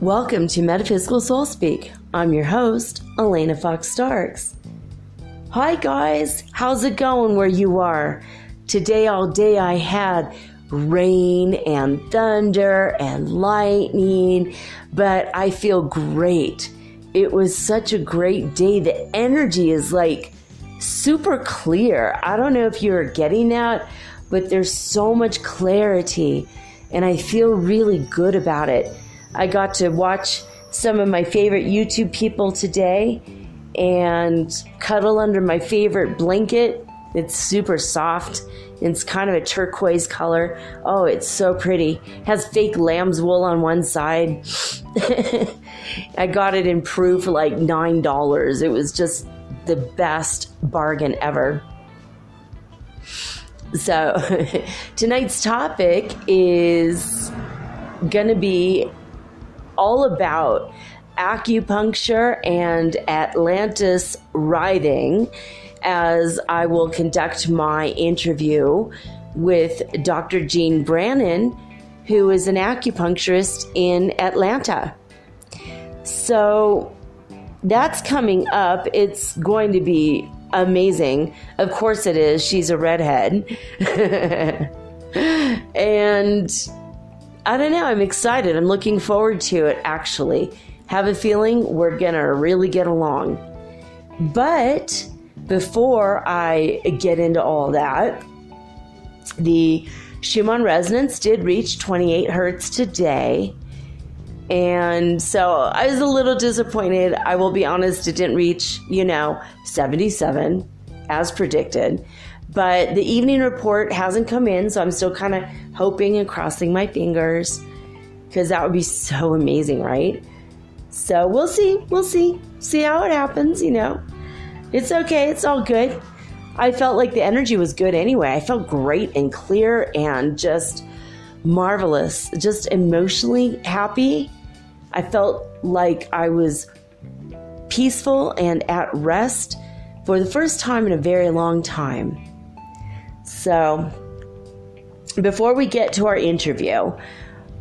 Welcome to Metaphysical Soul Speak. I'm your host, Elena Fox Starks. Hi guys, how's it going where you are? Today all day I had rain and thunder and lightning, but I feel great. It was such a great day. The energy is like super clear. I don't know if you're getting that, but there's so much clarity and I feel really good about it. I got to watch some of my favorite YouTube people today and cuddle under my favorite blanket. It's super soft. It's kind of a turquoise color. Oh, it's so pretty. Has fake lamb's wool on one side. I got it in Peru for like $9. It was just the best bargain ever. So tonight's topic is going to be all about acupuncture and Atlantis writhing, as I will conduct my interview with Dr. Jean Brannon, who is an acupuncturist in Atlanta. So that's coming up. It's going to be amazing. Of course it is. She's a redhead. And I don't know. I'm excited. I'm looking forward to it, actually. Have a feeling we're going to really get along. But before I get into all that, the Schumann resonance did reach 28 hertz today. And so I was a little disappointed. I will be honest, it didn't reach, 77 as predicted. But the evening report hasn't come in, so I'm still kind of hoping and crossing my fingers because that would be so amazing, right? So we'll see how it happens, It's okay. It's all good. I felt like the energy was good anyway. I felt great and clear and just marvelous, just emotionally happy. I felt like I was peaceful and at rest for the first time in a very long time. So before we get to our interview,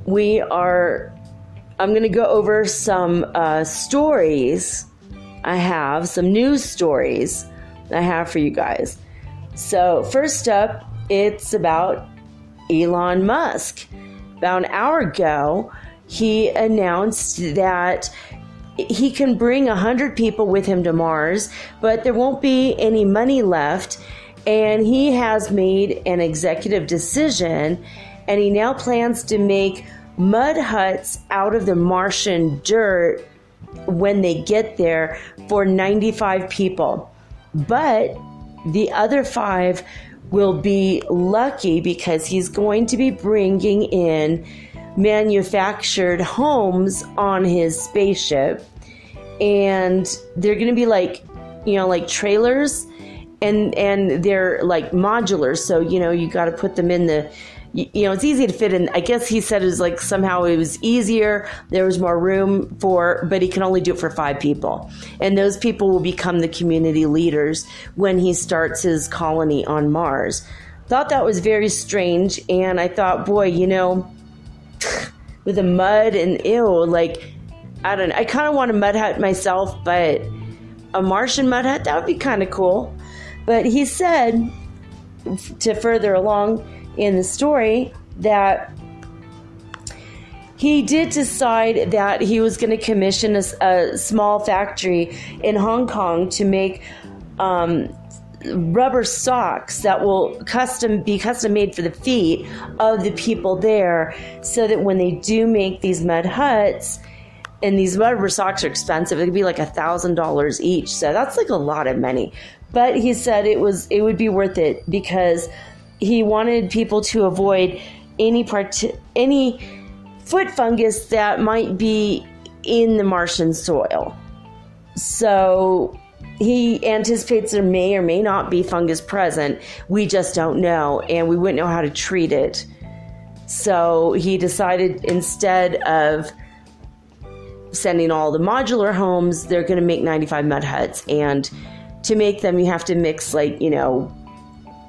I'm going to go over some stories I have, some news stories I have for you guys. So first up, it's about Elon Musk. About an hour ago, he announced that he can bring 100 people with him to Mars, but there won't be any money left. And he has made an executive decision, and he now plans to make mud huts out of the Martian dirt when they get there for 95 people. But the other 5 will be lucky because he's going to be bringing in manufactured homes on his spaceship. And they're going to be like trailers. And they're like modular, so you got to put them in the, it's easy to fit in. I guess he said it was like somehow it was easier. There was more room but he can only do it for 5 people, and those people will become the community leaders when he starts his colony on Mars. Thought that was very strange, and I thought, boy, with the mud and I don't know. I kind of want a mud hut myself, but a Martian mud hut, that would be kind of cool. But he said, to further along in the story, that he did decide that he was going to commission a small factory in Hong Kong to make rubber socks that will be custom made for the feet of the people there, so that when they do make these mud huts, and these rubber socks are expensive, it could be like $1,000 each. So that's like a lot of money. But he said it would be worth it because he wanted people to avoid any foot fungus that might be in the Martian soil. So he anticipates there may or may not be fungus present. We just don't know, and we wouldn't know how to treat it. So he decided, instead of sending all the modular homes, they're going to make 95 mud huts, and to make them you have to mix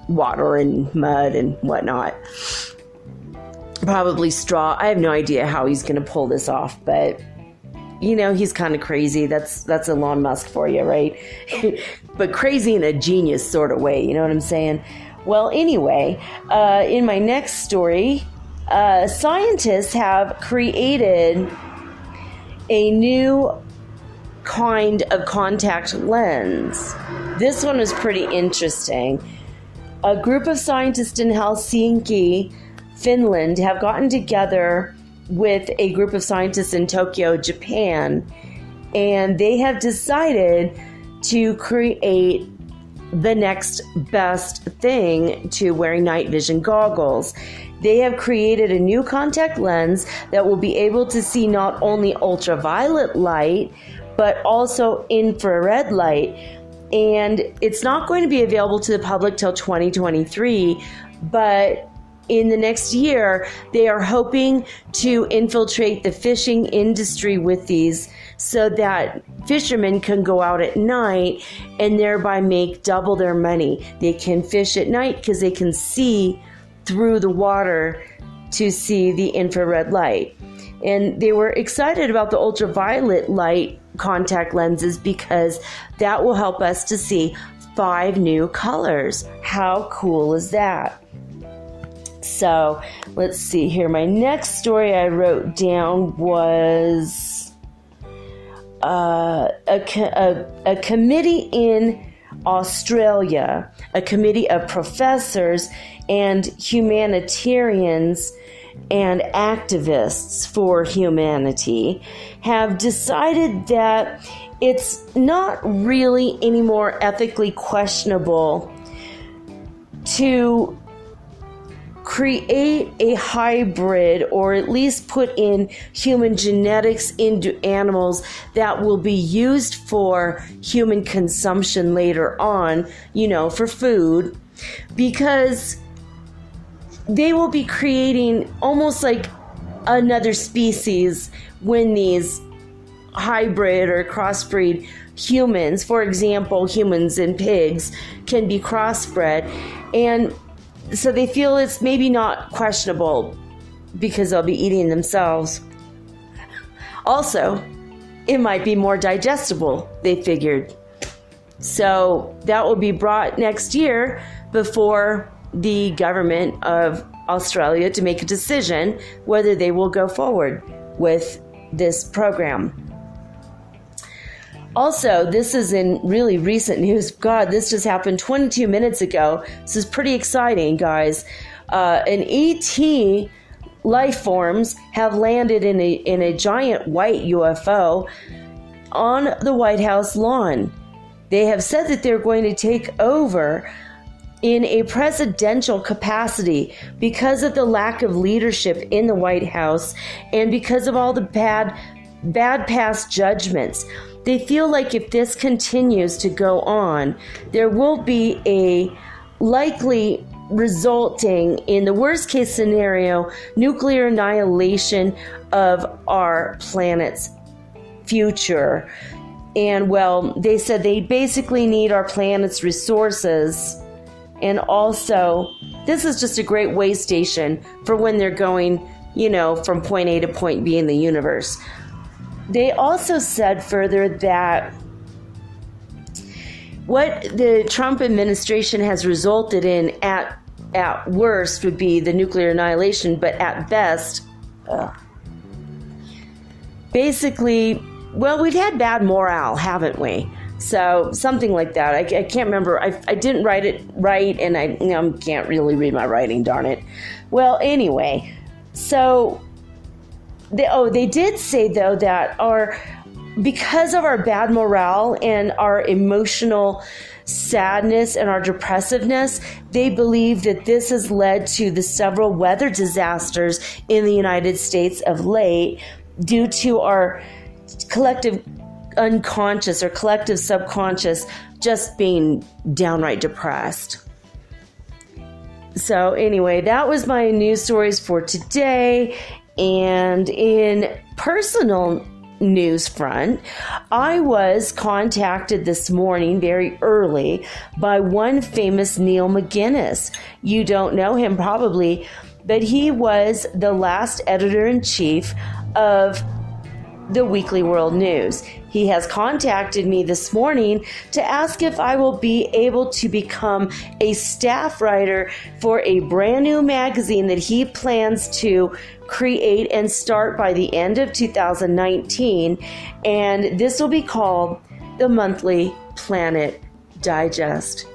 water and mud and whatnot. Probably straw. I have no idea how he's going to pull this off, but he's kind of crazy. That's Elon Musk for you, right? But crazy in a genius sort of way. You know what I'm saying? Well, anyway, in my next story, scientists have created a new kind of contact lens. This one is pretty interesting. A group of scientists in Helsinki, Finland, have gotten together with a group of scientists in Tokyo, Japan, and they have decided to create the next best thing to wearing night vision goggles. They have created a new contact lens that will be able to see not only ultraviolet light, but also infrared light. And it's not going to be available to the public till 2023, but in the next year, they are hoping to infiltrate the fishing industry with these so that fishermen can go out at night and thereby make double their money. They can fish at night because they can see through the water to see the infrared light. And they were excited about the ultraviolet light contact lenses because that will help us to see 5 new colors. How cool is that? So let's see here. My next story I wrote down was a committee in Australia, a committee of professors and humanitarians and activists for humanity have decided that it's not really anymore ethically questionable to create a hybrid or at least put in human genetics into animals that will be used for human consumption later on, for food, because they will be creating almost like another species when these hybrid or crossbreed humans, for example, humans and pigs, can be crossbred. And so they feel it's maybe not questionable because they'll be eating themselves. Also, it might be more digestible, they figured. So that will be brought next year before the government of Australia to make a decision whether they will go forward with this program. Also, this is in really recent news. God, this just happened 22 minutes ago. This is pretty exciting, guys. An ET life forms have landed in a giant white UFO on the White House lawn. They have said that they're going to take over in a presidential capacity because of the lack of leadership in the White House and because of all the bad past judgments. They feel like if this continues to go on, there will be a likely resulting, in the worst case scenario, nuclear annihilation of our planet's future. And well, they said they basically need our planet's resources. And also, this is just a great way station for when they're going, from point A to point B in the universe. They also said further that what the Trump administration has resulted in at worst would be the nuclear annihilation, but at best, basically, well, we've had bad morale, haven't we? So something like that. I can't remember. I didn't write it right, and I can't really read my writing, darn it. Well, anyway, so they did say, though, that because of our bad morale and our emotional sadness and our depressiveness, they believe that this has led to the several weather disasters in the United States of late due to our collective unconscious or collective subconscious just being downright depressed. So anyway, that was my news stories for today. And in personal news front, I was contacted this morning very early by one famous Neil McGinnis. You don't know him probably, but he was the last editor-in-chief of the weekly world news. He has contacted me this morning to ask if I will be able to become a staff writer for a brand new magazine that he plans to create and start by the end of 2019. And this will be called the Monthly Planet Digest.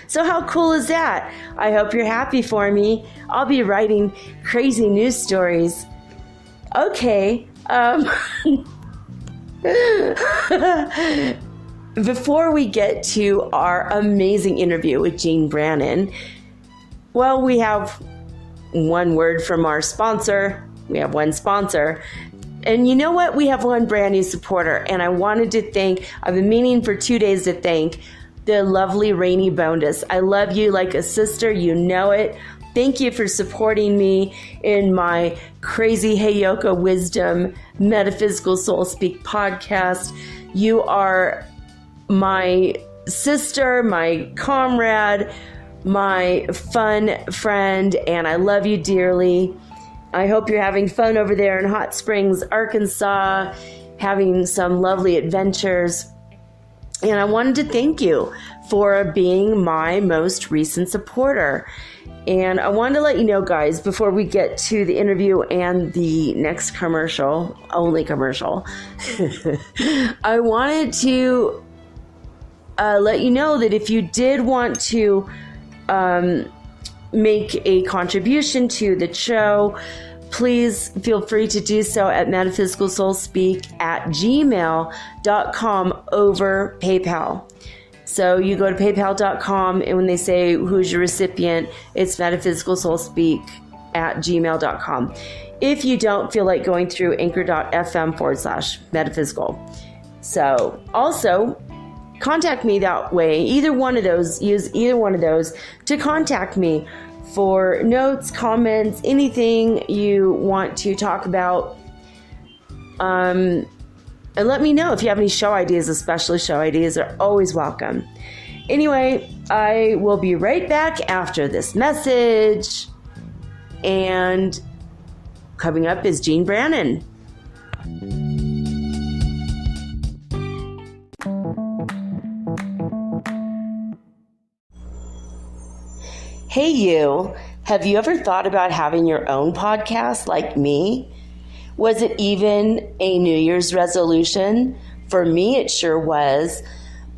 So how cool is that? I hope you're happy for me. I'll be writing crazy news stories. Okay. Before we get to our amazing interview with Jean Brannon, well, we have one word from our sponsor. We have one sponsor. And you know what? We have one brand new supporter. And I wanted to thank, I've been meaning for 2 days to thank the lovely Rainy Bonus. I love you like a sister. You know it. Thank you for supporting me in my crazy Heyoka Wisdom Metaphysical Soul Speak podcast. You are my sister, my comrade, my fun friend, and I love you dearly. I hope you're having fun over there in Hot Springs, Arkansas, having some lovely adventures. And I wanted to thank you for being my most recent supporter. And I wanted to let you know, guys, before we get to the interview and the next commercial, only commercial, I wanted to let you know that if you did want to make a contribution to the show, please feel free to do so at metaphysicalsoulspeak@gmail.com over PayPal. So you go to paypal.com, and when they say who's your recipient, it's metaphysicalsoulspeak@gmail.com. If you don't feel like going through anchor.fm/metaphysical. So also contact me that way. Use either one of those to contact me for notes, comments, anything you want to talk about. And let me know if you have any show ideas, especially show ideas are always welcome. Anyway, I will be right back after this message. And coming up is Jean Brannon. Hey you, have you ever thought about having your own podcast like me? Was it even a New Year's resolution? For me, it sure was.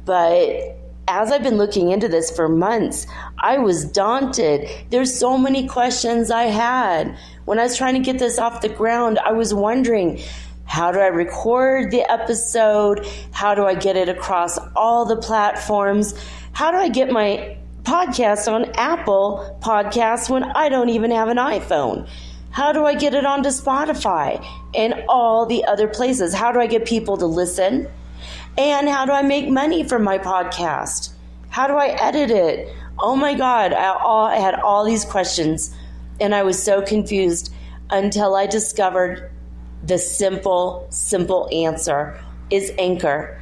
But as I've been looking into this for months, I was daunted. There's so many questions I had. When I was trying to get this off the ground, I was wondering, how do I record the episode? How do I get it across all the platforms? How do I get my podcast on Apple Podcasts when I don't even have an iPhone? How do I get it onto Spotify and all the other places? How do I get people to listen? And how do I make money from my podcast? How do I edit it? Oh my God, I had all these questions, and I was so confused until I discovered the simple answer is Anchor.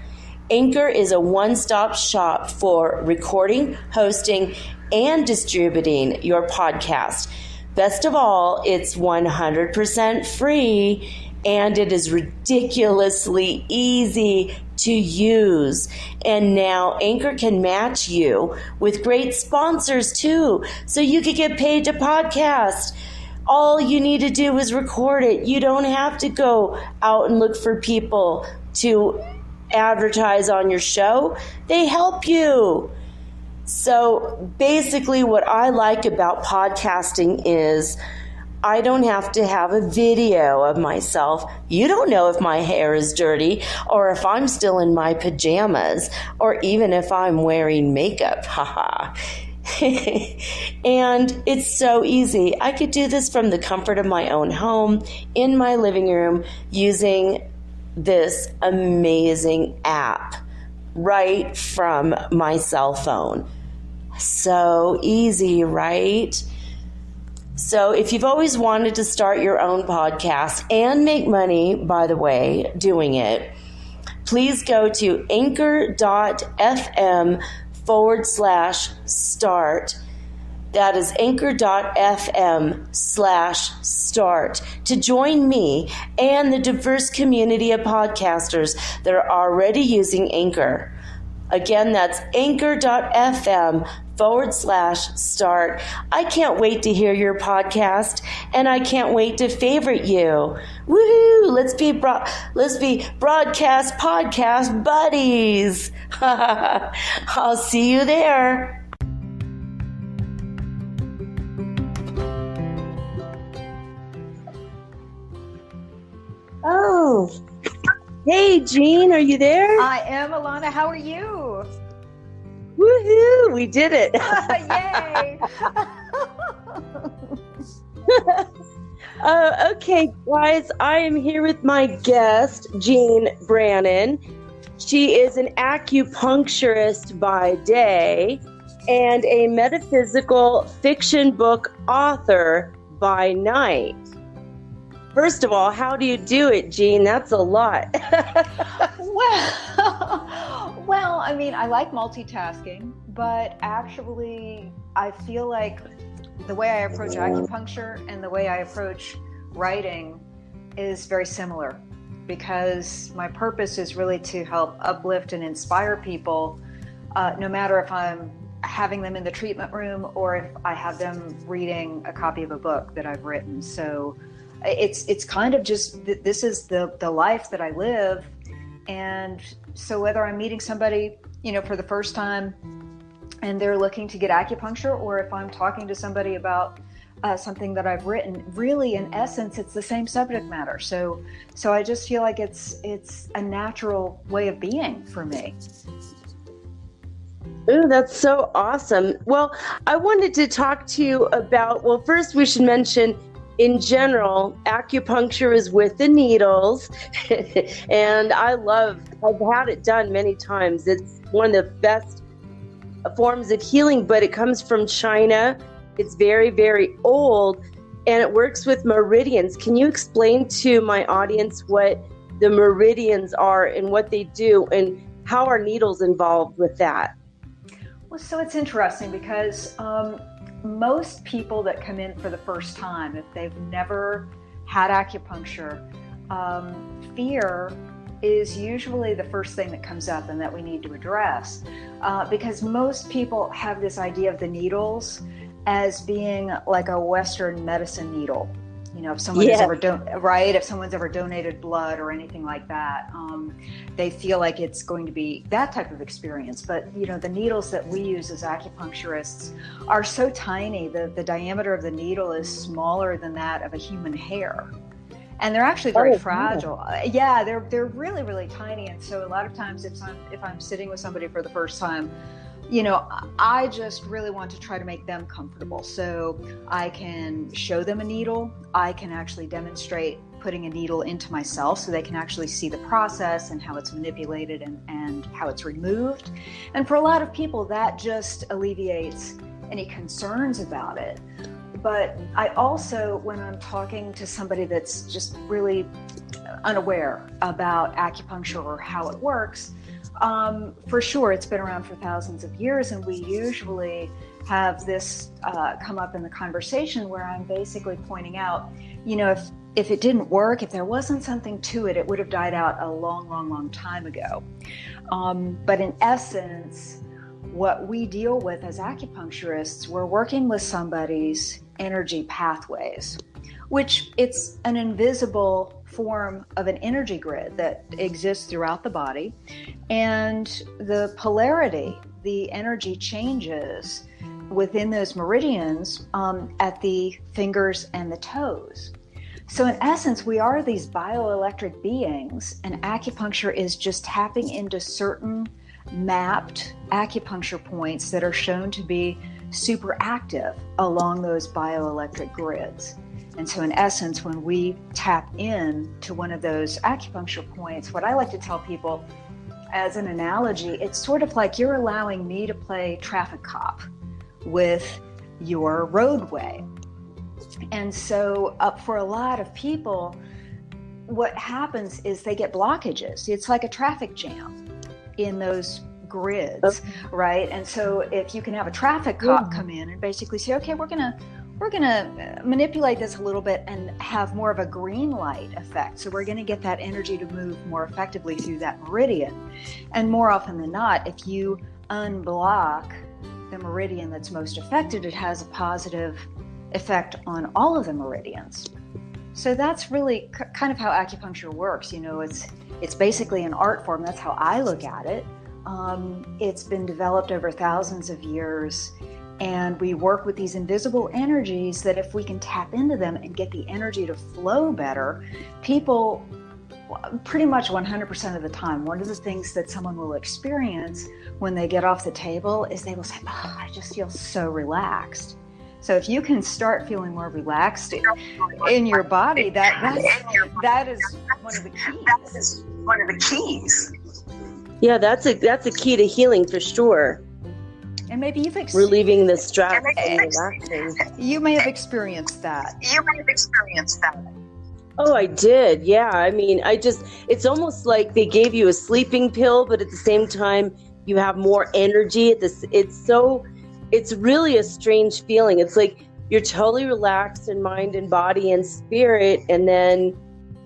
Anchor is a one-stop shop for recording, hosting, and distributing your podcast. Best of all, it's 100% free, and it is ridiculously easy to use. And now Anchor can match you with great sponsors too, so you could get paid to podcast. All you need to do is record it. You don't have to go out and look for people to advertise on your show. They help you. So basically what I like about podcasting is I don't have to have a video of myself. You don't know if my hair is dirty or if I'm still in my pajamas or even if I'm wearing makeup. Haha. And it's so easy. I could do this from the comfort of my own home in my living room using this amazing app right from my cell phone. So easy, right? So if you've always wanted to start your own podcast and make money, by the way, doing it, please go to anchor.fm/start That is anchor.fm/start to join me and the diverse community of podcasters that are already using Anchor. Again, that's anchor.fm/start. I can't wait to hear your podcast, and I can't wait to favorite you. Woohoo! Let's be broadcast podcast buddies. I'll see you there. Oh, hey, Jean, are you there? I am, Alana. How are you? Woohoo! We did it. Yay! Okay, guys, I am here with my guest, Jean Brannon. She is an acupuncturist by day and a metaphysical fiction book author by night. First of all, how do you do it, Jean? That's a lot. Well, I mean, I like multitasking, but actually, I feel like the way I approach acupuncture and the way I approach writing is very similar, because my purpose is really to help uplift and inspire people, no matter if I'm having them in the treatment room or if I have them reading a copy of a book that I've written. So it's kind of just, this is the life that I live. And so whether I'm meeting somebody, for the first time and they're looking to get acupuncture, or if I'm talking to somebody about something that I've written, really in essence, it's the same subject matter. So I just feel like it's a natural way of being for me. Ooh, that's so awesome. Well, I wanted to talk to you about, well, first we should mention, in general, acupuncture is with the needles, and I've had it done many times. It's one of the best forms of healing, but it comes from China. It's very, very old, and it works with meridians. Can you explain to my audience what the meridians are and what they do, and how are needles involved with that? Well, so it's interesting because most people that come in for the first time, if they've never had acupuncture, fear is usually the first thing that comes up and that we need to address, because most people have this idea of the needles as being like a Western medicine needle. If someone has if someone's ever donated blood or anything like that, they feel like it's going to be that type of experience. But the needles that we use as acupuncturists are so tiny. The diameter of the needle is smaller than that of a human hair, and they're actually very fragile. Yeah, they're really, really tiny. And so a lot of times, if I'm sitting with somebody for the first time, I just really want to try to make them comfortable. So I can show them a needle. I can actually demonstrate putting a needle into myself so they can actually see the process and how it's manipulated and how it's removed. And for a lot of people, that just alleviates any concerns about it. But I also, when I'm talking to somebody that's just really unaware about acupuncture or how it works, for sure, it's been around for thousands of years, and we usually have this come up in the conversation where I'm basically pointing out, if it didn't work, if there wasn't something to it, it would have died out a long, long, long time ago. But in essence, what we deal with as acupuncturists, we're working with somebody's energy pathways, which it's an invisible form of an energy grid that exists throughout the body. And the polarity, the energy changes within those meridians at the fingers and the toes. So in essence, we are these bioelectric beings, and acupuncture is just tapping into certain mapped acupuncture points that are shown to be super active along those bioelectric grids. And so in essence, when we tap in to one of those acupuncture points, what I like to tell people as an analogy, it's sort of like you're allowing me to play traffic cop with your roadway. And so for a lot of people, what happens is they get blockages. It's like a traffic jam in those grids, right? And so if you can have a traffic cop come in and basically say, okay, we're gonna manipulate this a little bit and have more of a green light effect. So we're gonna get that energy to move more effectively through that meridian. And more often than not, if you unblock the meridian that's most affected, it has a positive effect on all of the meridians. So that's really kind of how acupuncture works. You know, it's basically an art form. That's how I look at it. It's been developed over thousands of years, and we work with these invisible energies that if we can tap into them and get the energy to flow better, people pretty much 100% of the time, one of the things that someone will experience when they get off the table is they will say, oh, I just feel so relaxed. So if you can start feeling more relaxed in your body, that is one of the keys. Yeah, that's a key to healing for sure. And maybe you've relieving the stress and relaxing. You may have experienced that. Oh, I did. Yeah. I mean, it's almost like they gave you a sleeping pill, but at the same time, you have more energy. It's really a strange feeling. It's like you're totally relaxed in mind and body and spirit,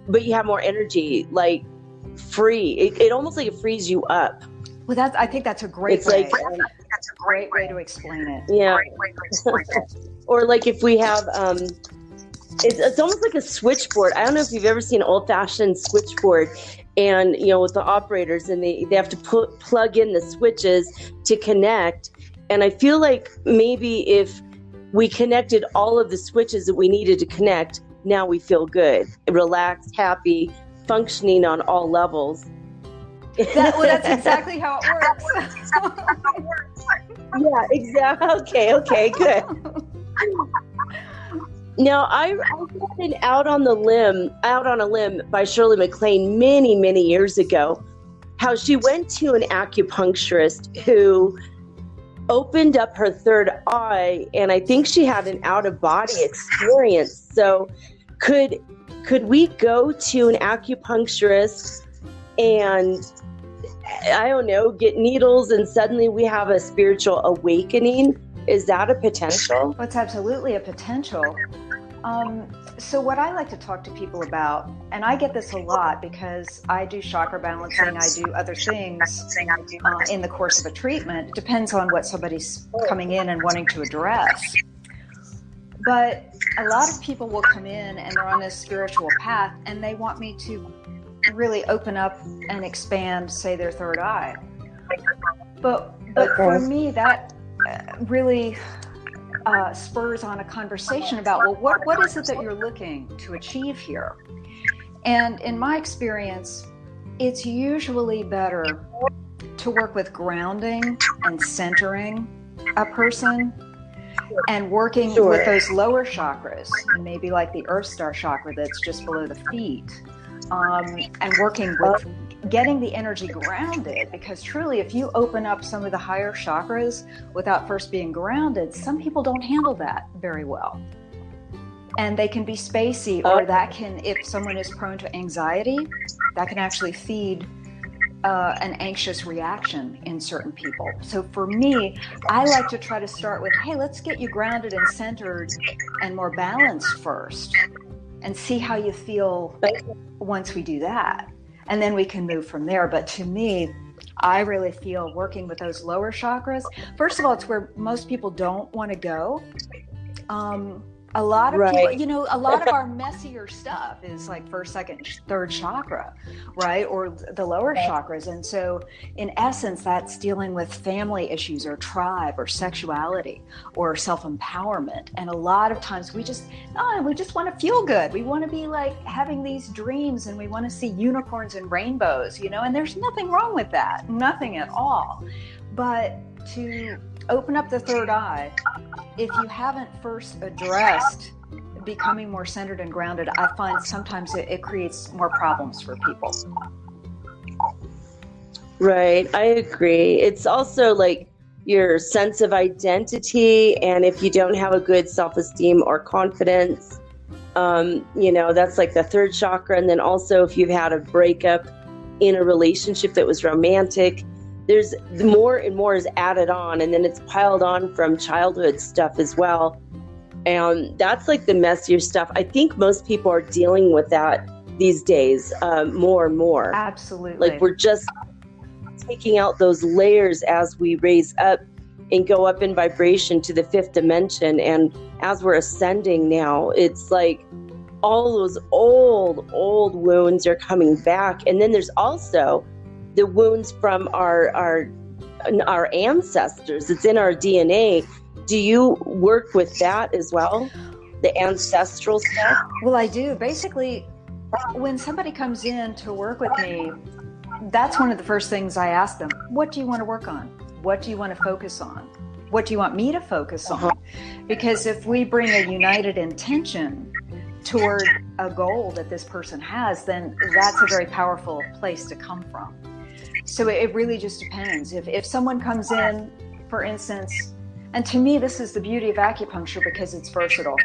but you have more energy, like free. It almost like it frees you up. Well, I think that's a great way. That's a great way to explain it. Yeah. Or like if we have, it's almost like a switchboard. I don't know if you've ever seen an old-fashioned switchboard, and with the operators, and they have to plug in the switches to connect. And I feel like maybe if we connected all of the switches that we needed to connect, now we feel good, relaxed, happy, functioning on all levels. That's exactly how it works. Yeah, exactly. Okay, good. Now, I read Out on a Limb by Shirley MacLaine many, many years ago, how she went to an acupuncturist who opened up her third eye, and I think she had an out-of-body experience. So could we go to an acupuncturist and, I don't know, get needles and suddenly we have a spiritual awakening? Is that a potential? Well, it's absolutely a potential. So what I like to talk to people about, and I get this a lot because I do chakra balancing, I do other things in the course of a treatment. It depends on what somebody's coming in and wanting to address. But a lot of people will come in and they're on this spiritual path and they want me to really open up and expand, say, their third eye. But for me, that really spurs on a conversation about, well, what is it that you're looking to achieve here? And in my experience, it's usually better to work with grounding and centering a person and working with those lower chakras, maybe like the Earth Star chakra that's just below the feet, and working with getting the energy grounded, because truly, if you open up some of the higher chakras without first being grounded, some people don't handle that very well. And they can be spacey, or that can, if someone is prone to anxiety, that can actually feed an anxious reaction in certain people. So for me, I like to try to start with, hey, let's get you grounded and centered and more balanced first, and see how you feel once we do that. And then we can move from there. But to me, I really feel working with those lower chakras, first of all, it's where most people don't want to go. A lot of people, a lot of our messier stuff is like first, second, third chakra, right? Or the lower chakras. And so in essence, that's dealing with family issues or tribe or sexuality or self-empowerment. And a lot of times we just want to feel good. We want to be like having these dreams, and we want to see unicorns and rainbows, and there's nothing wrong with that. Nothing at all. But to open up the third eye, if you haven't first addressed becoming more centered and grounded, I find sometimes it creates more problems for people. Right, I agree. It's also like your sense of identity, and if you don't have a good self-esteem or confidence, that's like the third chakra. And then also if you've had a breakup in a relationship that was romantic, there's more and more is added on, and then it's piled on from childhood stuff as well. And that's like the messier stuff. I think most people are dealing with that these days, more and more. Absolutely. Like we're just taking out those layers as we raise up and go up in vibration to the 5th dimension. And as we're ascending now, it's like all those old wounds are coming back. And then there's also the wounds from our ancestors. It's in our DNA. Do you work with that as well? The ancestral stuff? Well, I do. Basically, when somebody comes in to work with me, that's one of the first things I ask them. What do you want to work on? What do you want to focus on? What do you want me to focus on? Because if we bring a united intention toward a goal that this person has, then that's a very powerful place to come from. So it really just depends. If someone comes in, for instance, and to me, this is the beauty of acupuncture because it's versatile.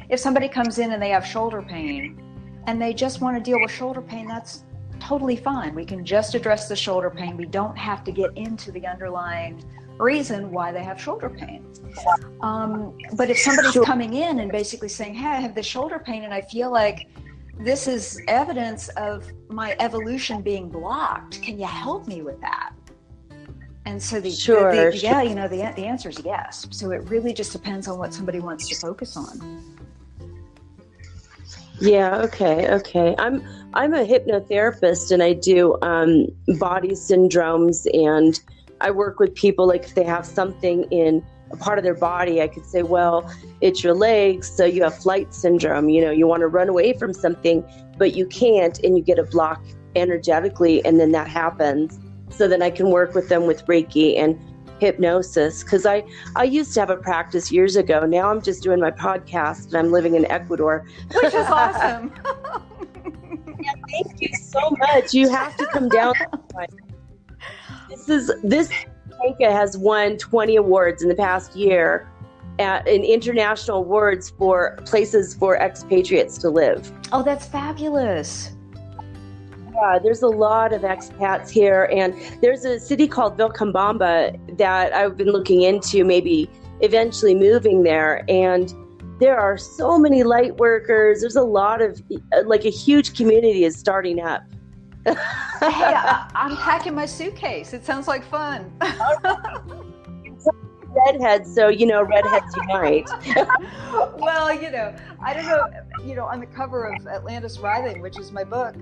If somebody comes in and they have shoulder pain and they just want to deal with shoulder pain, that's totally fine. We can just address the shoulder pain. We don't have to get into the underlying reason why they have shoulder pain. But if somebody's coming in and basically saying, hey, I have this shoulder pain and I feel like this is evidence of my evolution being blocked, can you help me with that? And so the answer is yes. So it really just depends on what somebody wants to focus on. Yeah. Okay. I'm a hypnotherapist, and I do body syndromes, and I work with people like if they have something in a part of their body. I could say, well, it's your legs, so you have flight syndrome. You know, you want to run away from something, but you can't, and you get a block energetically, and then that happens. So then I can work with them with Reiki and hypnosis, because I used to have a practice years ago. Now I'm just doing my podcast, and I'm living in Ecuador. Which is awesome. Yeah, thank you so much. You have to come down. This Tanka has won 20 awards in the past year in international awards for places for expatriates to live. Oh, that's fabulous. Yeah, there's a lot of expats here, and there's a city called Vilcabamba that I've been looking into, maybe eventually moving there. And there are so many light workers. There's a lot of, like a huge community is starting up. Hey, I'm packing my suitcase. It sounds like fun. Redheads, so redheads unite. Well, I don't know. On the cover of Atlantis Writhing, which is my book,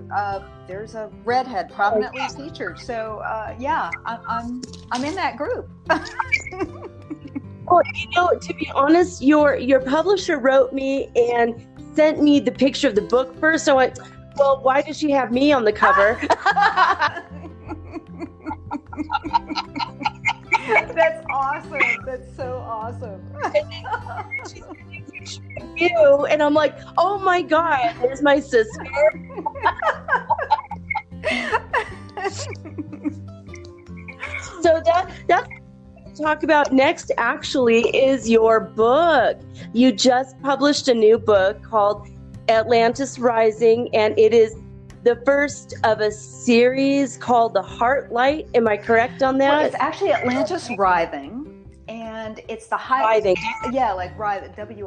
there's a redhead prominently featured. So yeah, I'm in that group. Well, to be honest, your publisher wrote me and sent me the picture of the book first. So I went, well, why does she have me on the cover? That's awesome. That's so awesome. She's taking a picture of you, and I'm like, oh my God, there's my sister. So that's what to talk about next, actually, is your book. You just published a new book called Atlantis Rising, and it is the first of a series called The Heart Light. Am I correct on that? Well, it's actually Atlantis Writhing, and it's the Writhing. Yeah, like Writhing, Writhing,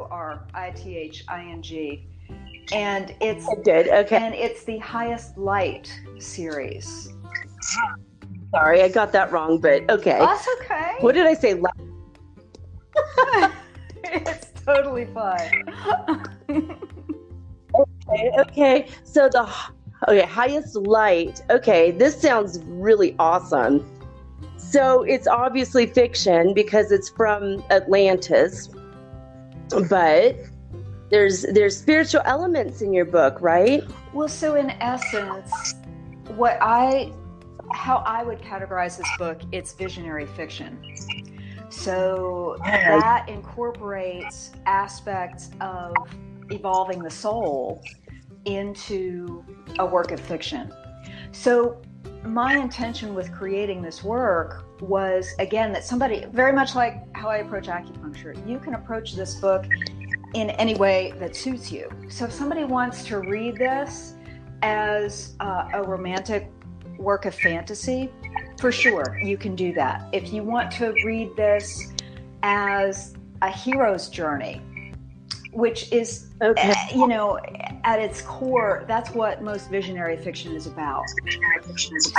and it's good. Okay. And it's the Highest Light series. Sorry, I got that wrong, but okay. That's okay. What did I say? It's totally fine. Okay. So Highest Light. Okay, this sounds really awesome. So it's obviously fiction because it's from Atlantis, but there's spiritual elements in your book, right? Well, so in essence, how I would categorize this book, it's visionary fiction. So that incorporates aspects of evolving the soul into a work of fiction. So my intention with creating this work was, again, that somebody, very much like how I approach acupuncture, you can approach this book in any way that suits you. So if somebody wants to read this as a romantic work of fantasy, For sure, you can do that. If you want to read this as a hero's journey, which is, at its core, that's what most visionary fiction is about.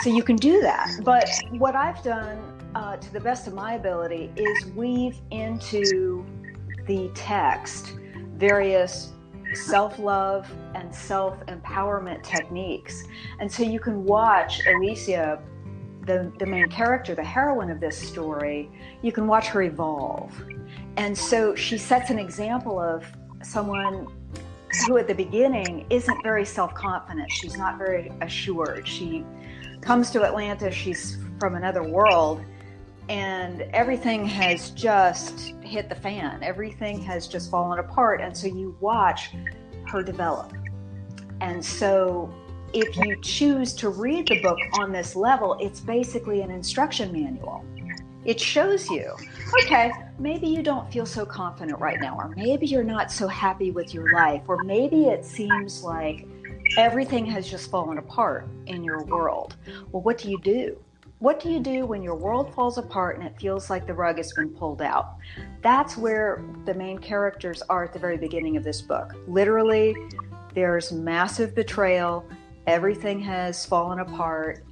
So you can do that. But what I've done, to the best of my ability, is weave into the text various self-love and self-empowerment techniques. And so you can watch Alicia, the main character, the heroine of this story, you can watch her evolve. And so she sets an example of someone who at the beginning isn't very self-confident. She's not very assured. She comes to Atlantis, she's from another world, and everything has just hit the fan. Everything has just fallen apart. And so you watch her develop. And so if you choose to read the book on this level, it's basically an instruction manual. It shows you, okay, maybe you don't feel so confident right now, or maybe you're not so happy with your life, or maybe it seems like everything has just fallen apart in your world. Well, what do you do? What do you do when your world falls apart and it feels like the rug has been pulled out? That's where the main characters are at the very beginning of this book. Literally, there's massive betrayal. Everything has fallen apart.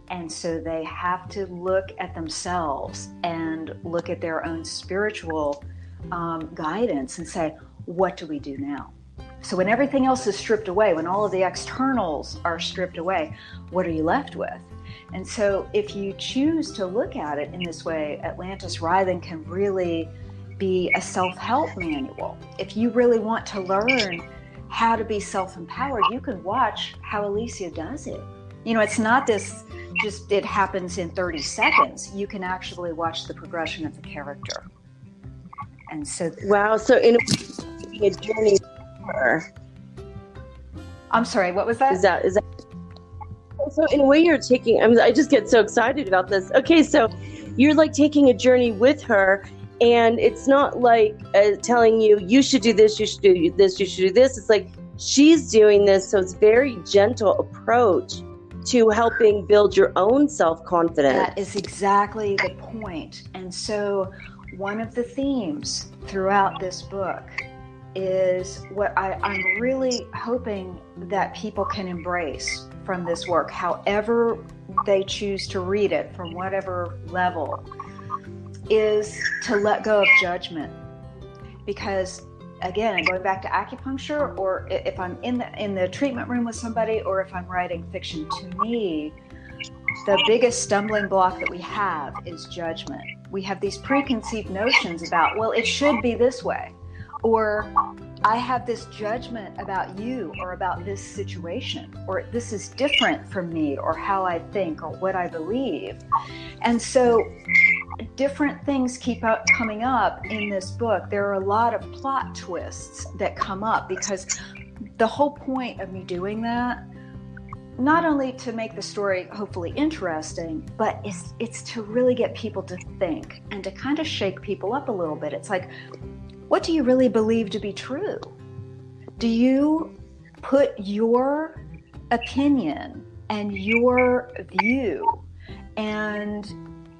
And so they have to look at themselves and look at their own spiritual guidance and say, what do we do now? So when everything else is stripped away, when all of the externals are stripped away, what are you left with? And so if you choose to look at it in this way, Atlantis Writhing can really be a self-help manual. If you really want to learn how to be self-empowered, you can watch how Alicia does it. It's not this just it happens in 30 seconds. You can actually watch the progression of the character. And so wow, so in a journey for her. I'm sorry, what was that? Is that so in a way you're taking, I just get so excited about this. Okay, so you're like taking a journey with her, and it's not like telling you should do this, you should do this, you should do this. It's like she's doing this, so it's very gentle approach to helping build your own self-confidence. That is exactly the point. And so one of the themes throughout this book is what I'm really hoping that people can embrace from this work, however they choose to read it, from whatever level, is to let go of judgment. Because again, going back to acupuncture, or if I'm in the treatment room with somebody, or if I'm writing fiction, to me, the biggest stumbling block that we have is judgment. We have these preconceived notions about, well, it should be this way, or I have this judgment about you or about this situation, or this is different from me, or how I think, or what I believe. And so different things keep coming up in this book. There are a lot of plot twists that come up, because the whole point of me doing that, not only to make the story hopefully interesting, but it's to really get people to think and to kind of shake people up a little bit. It's like, what do you really believe to be true? Do you put your opinion and your view and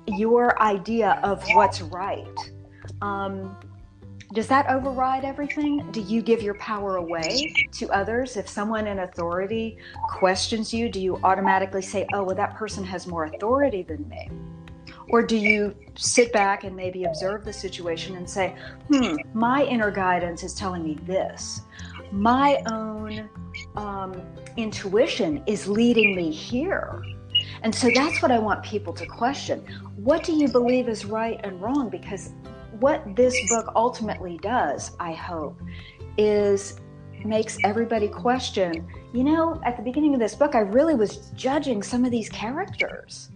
your idea of what's right, does that override everything? Do you give your power away to others? If someone in authority questions you, do you automatically say, oh, well, that person has more authority than me? Or do you sit back and maybe observe the situation and say, my inner guidance is telling me this. My own intuition is leading me here. And so that's what I want people to question. What do you believe is right and wrong? Because what this book ultimately does, I hope, is makes everybody question, at the beginning of this book, I really was judging some of these characters.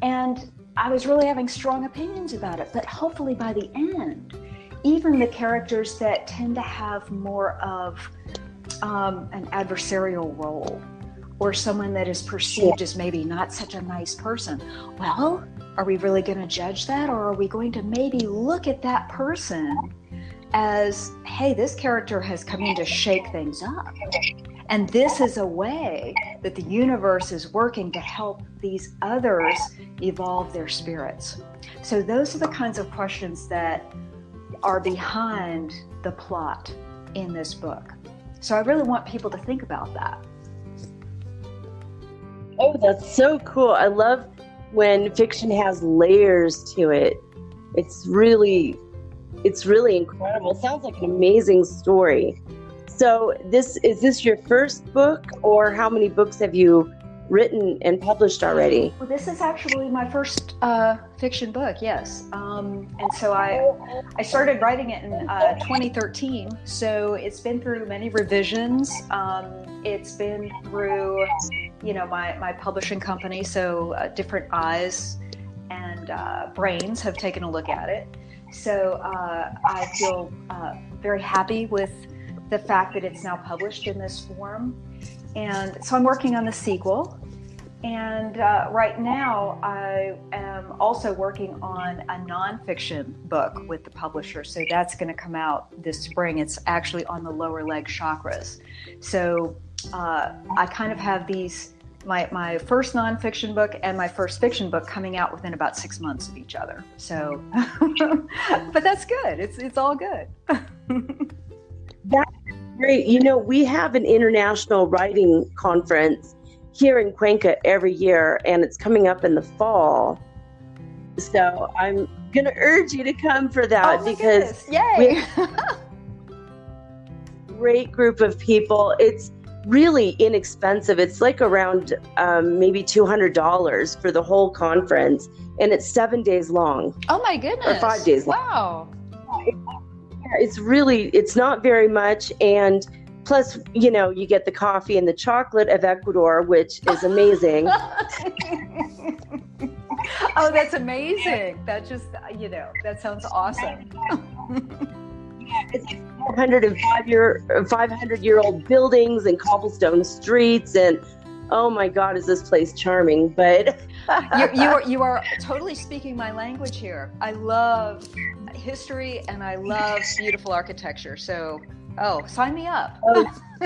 And I was really having strong opinions about it. But hopefully by the end, even the characters that tend to have more of an adversarial role, or someone that is perceived as maybe not such a nice person, well, are we really going to judge that? Or are we going to maybe look at that person as, hey, this character has come in to shake things up. And this is a way that the universe is working to help these others evolve their spirits. So those are the kinds of questions that are behind the plot in this book. So I really want people to think about that. Oh, that's so cool. I love when fiction has layers to it. It's really incredible. It sounds like an amazing story. So is this your first book, or how many books have you written and published already? Well, this is actually my first fiction book, yes. And so I started writing it in 2013. So it's been through many revisions. It's been through, my publishing company. So Different Eyes and Brains have taken a look at it. So I feel very happy with the fact that it's now published in this form. And so I'm working on the sequel. And right now I am also working on a nonfiction book with the publisher. So that's going to come out this spring. It's actually on the lower leg chakras. So I kind of have these, my first nonfiction book and my first fiction book coming out within about 6 months of each other. So, but that's good. It's all good. That's great. We have an international writing conference here in Cuenca every year, and it's coming up in the fall. So I'm going to urge you to come for that, because yay! Great group of people. It's really inexpensive. It's like around maybe $200 for the whole conference, and it's 7 days long. Oh my goodness! Or 5 days long. Wow. It's not very much, and plus, you get the coffee and the chocolate of Ecuador, which is amazing. Oh, that's amazing. That just, that sounds awesome. It's 500-year-old buildings and cobblestone streets, and oh my God, is this place charming? But you are totally speaking my language here. I love history and I love beautiful architecture. So, sign me up. A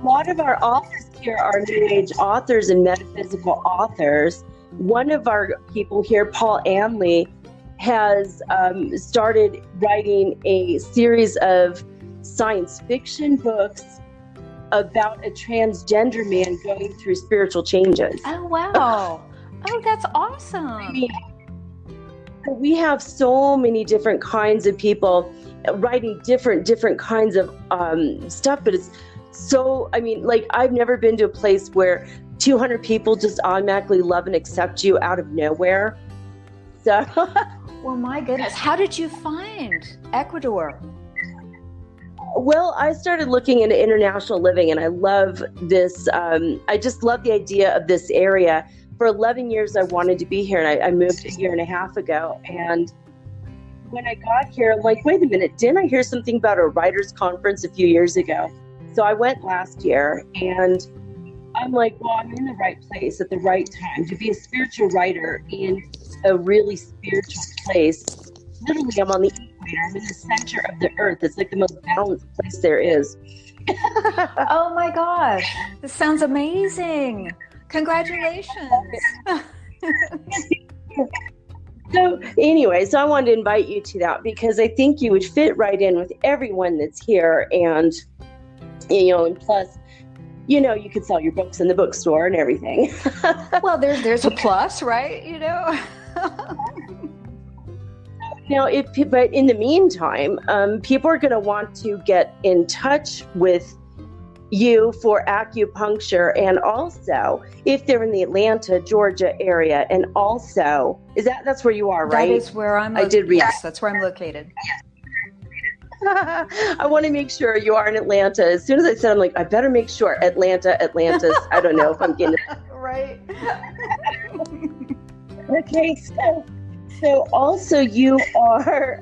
lot of our authors here are New Age authors and metaphysical authors. One of our people here, Paul Anley, has started writing a series of science fiction books about a transgender man going through spiritual changes. Oh, wow. Oh, that's awesome. We have so many different kinds of people writing different kinds of stuff, but it's so, I've never been to a place where 200 people just automatically love and accept you out of nowhere. So, well, my goodness, how did you find Ecuador? Well, I started looking into international living, and I love this. I just love the idea of this area. For 11 years, I wanted to be here, and I moved a year and a half ago. And when I got here, I'm like, wait a minute, didn't I hear something about a writers' conference a few years ago? So I went last year, and I'm like, well, I'm in the right place at the right time to be a spiritual writer in a really spiritual place. Literally, I'm on the equator. I'm in the center of the earth. It's like the most balanced place there is. Oh my gosh, this sounds amazing. Congratulations. So anyway, I wanted to invite you to that because I think you would fit right in with everyone that's here. And, and plus, you could sell your books in the bookstore and everything. Well, there's a plus, right? Now, but in the meantime, people are going to want to get in touch with you for acupuncture, and also if they're in the Atlanta, Georgia area, and also that's where you are, right? That is where I'm. I did read. Yes, that's where I'm located. I want to make sure you are in Atlanta. As soon as I said, I'm like, I better make sure Atlantis. I don't know if I'm getting it right. Okay, so also you are.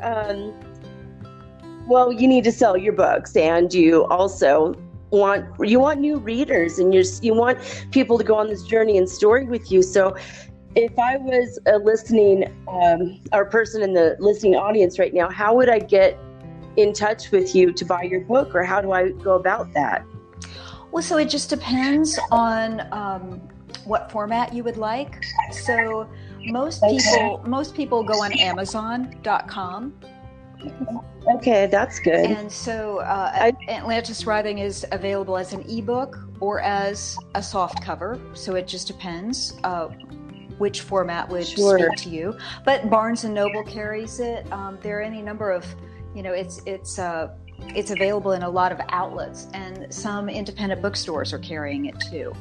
Well, you need to sell your books, and you also want new readers, and you want people to go on this journey and story with you. So if I was a listening or person in the listening audience right now, how would I get in touch with you to buy your book, or how do I go about that? Well, so it just depends on what format you would like. So most people go on Amazon.com. Okay, that's good. And so Atlantis Writhing is available as an ebook or as a soft cover. So it just depends which format would speak to you. But Barnes and Noble carries it. There are any number of, it's available in a lot of outlets, and some independent bookstores are carrying it too.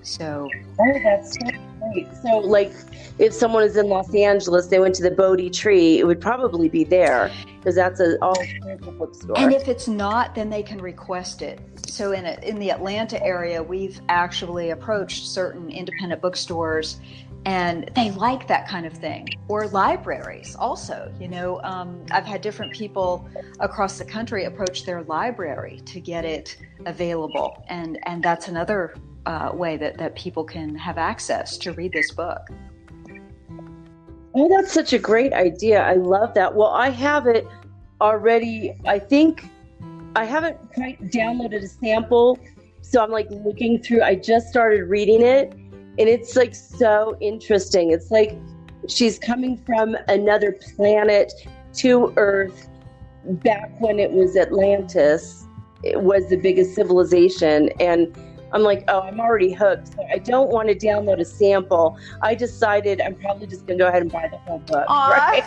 So that's so great. So like if someone is in Los Angeles, they went to the Bodhi Tree, it would probably be there because that's an all-inclusive bookstore. And if it's not, then they can request it. So in the Atlanta area, we've actually approached certain independent bookstores, and they like that kind of thing. Or libraries also. I've had different people across the country approach their library to get it available. And that's another way that people can have access to read this book. Oh, that's such a great idea. I love that. Well, I have it already. I think I haven't quite downloaded a sample, so I'm like looking through. I just started reading it, and it's like so interesting. It's like she's coming from another planet to Earth back when it was Atlantis. It was the biggest civilization, and I'm like, oh, I'm already hooked. So I don't want to download a sample. I decided I'm probably just going to go ahead and buy the whole book. Right?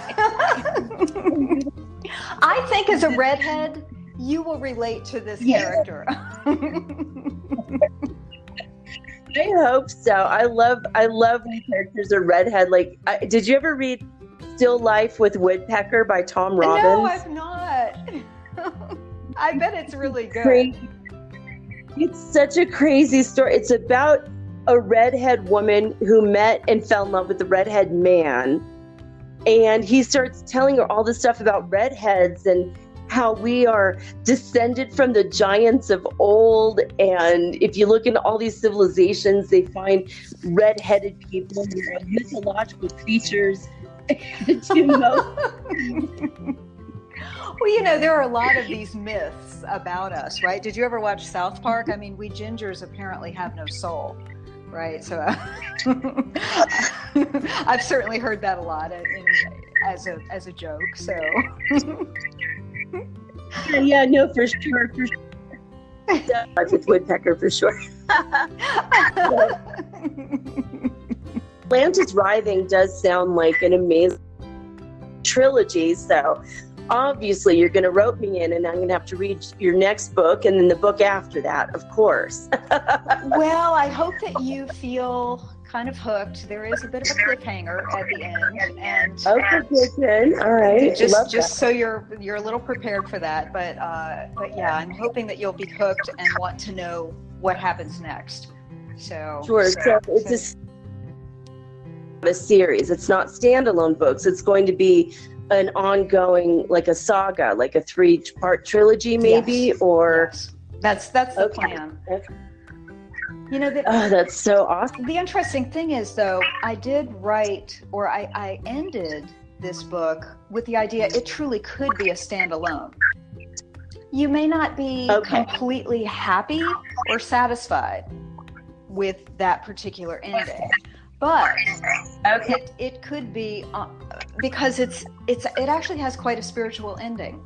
I think as a redhead, you will relate to this character. I hope so. I love when characters are redhead. Like, did you ever read Still Life with Woodpecker by Tom Robbins? No, I've not. I bet it's really good. It's such a crazy story. It's about a redhead woman who met and fell in love with a redhead man. And he starts telling her all this stuff about redheads and how we are descended from the giants of old. And if you look into all these civilizations, they find redheaded people who are mythological creatures to most. Well, there are a lot of these myths about us, right? Did you ever watch South Park? I mean, we gingers apparently have no soul, right? So I've certainly heard that a lot as a joke. So yeah, no, for sure. With Woodpecker, for sure. Atlantis Writhing does sound like an amazing trilogy, so obviously you're going to rope me in, and I'm going to have to read your next book and then the book after that, of course. Well, I hope that you feel kind of hooked. There is a bit of a cliffhanger at the end, and okay, good. All right, just so you're a little prepared for that. But yeah, I'm hoping that you'll be hooked and want to know what happens next. So sure. So it's a series. It's not standalone books. It's going to be an ongoing, like a saga, like a 3-part trilogy, maybe, yes. or yes. That's the plan. Okay. That's so awesome. The interesting thing is, though, I did write, or I ended this book with the idea it truly could be a standalone. You may not be completely happy or satisfied with that particular ending. But it could be because it actually has quite a spiritual ending,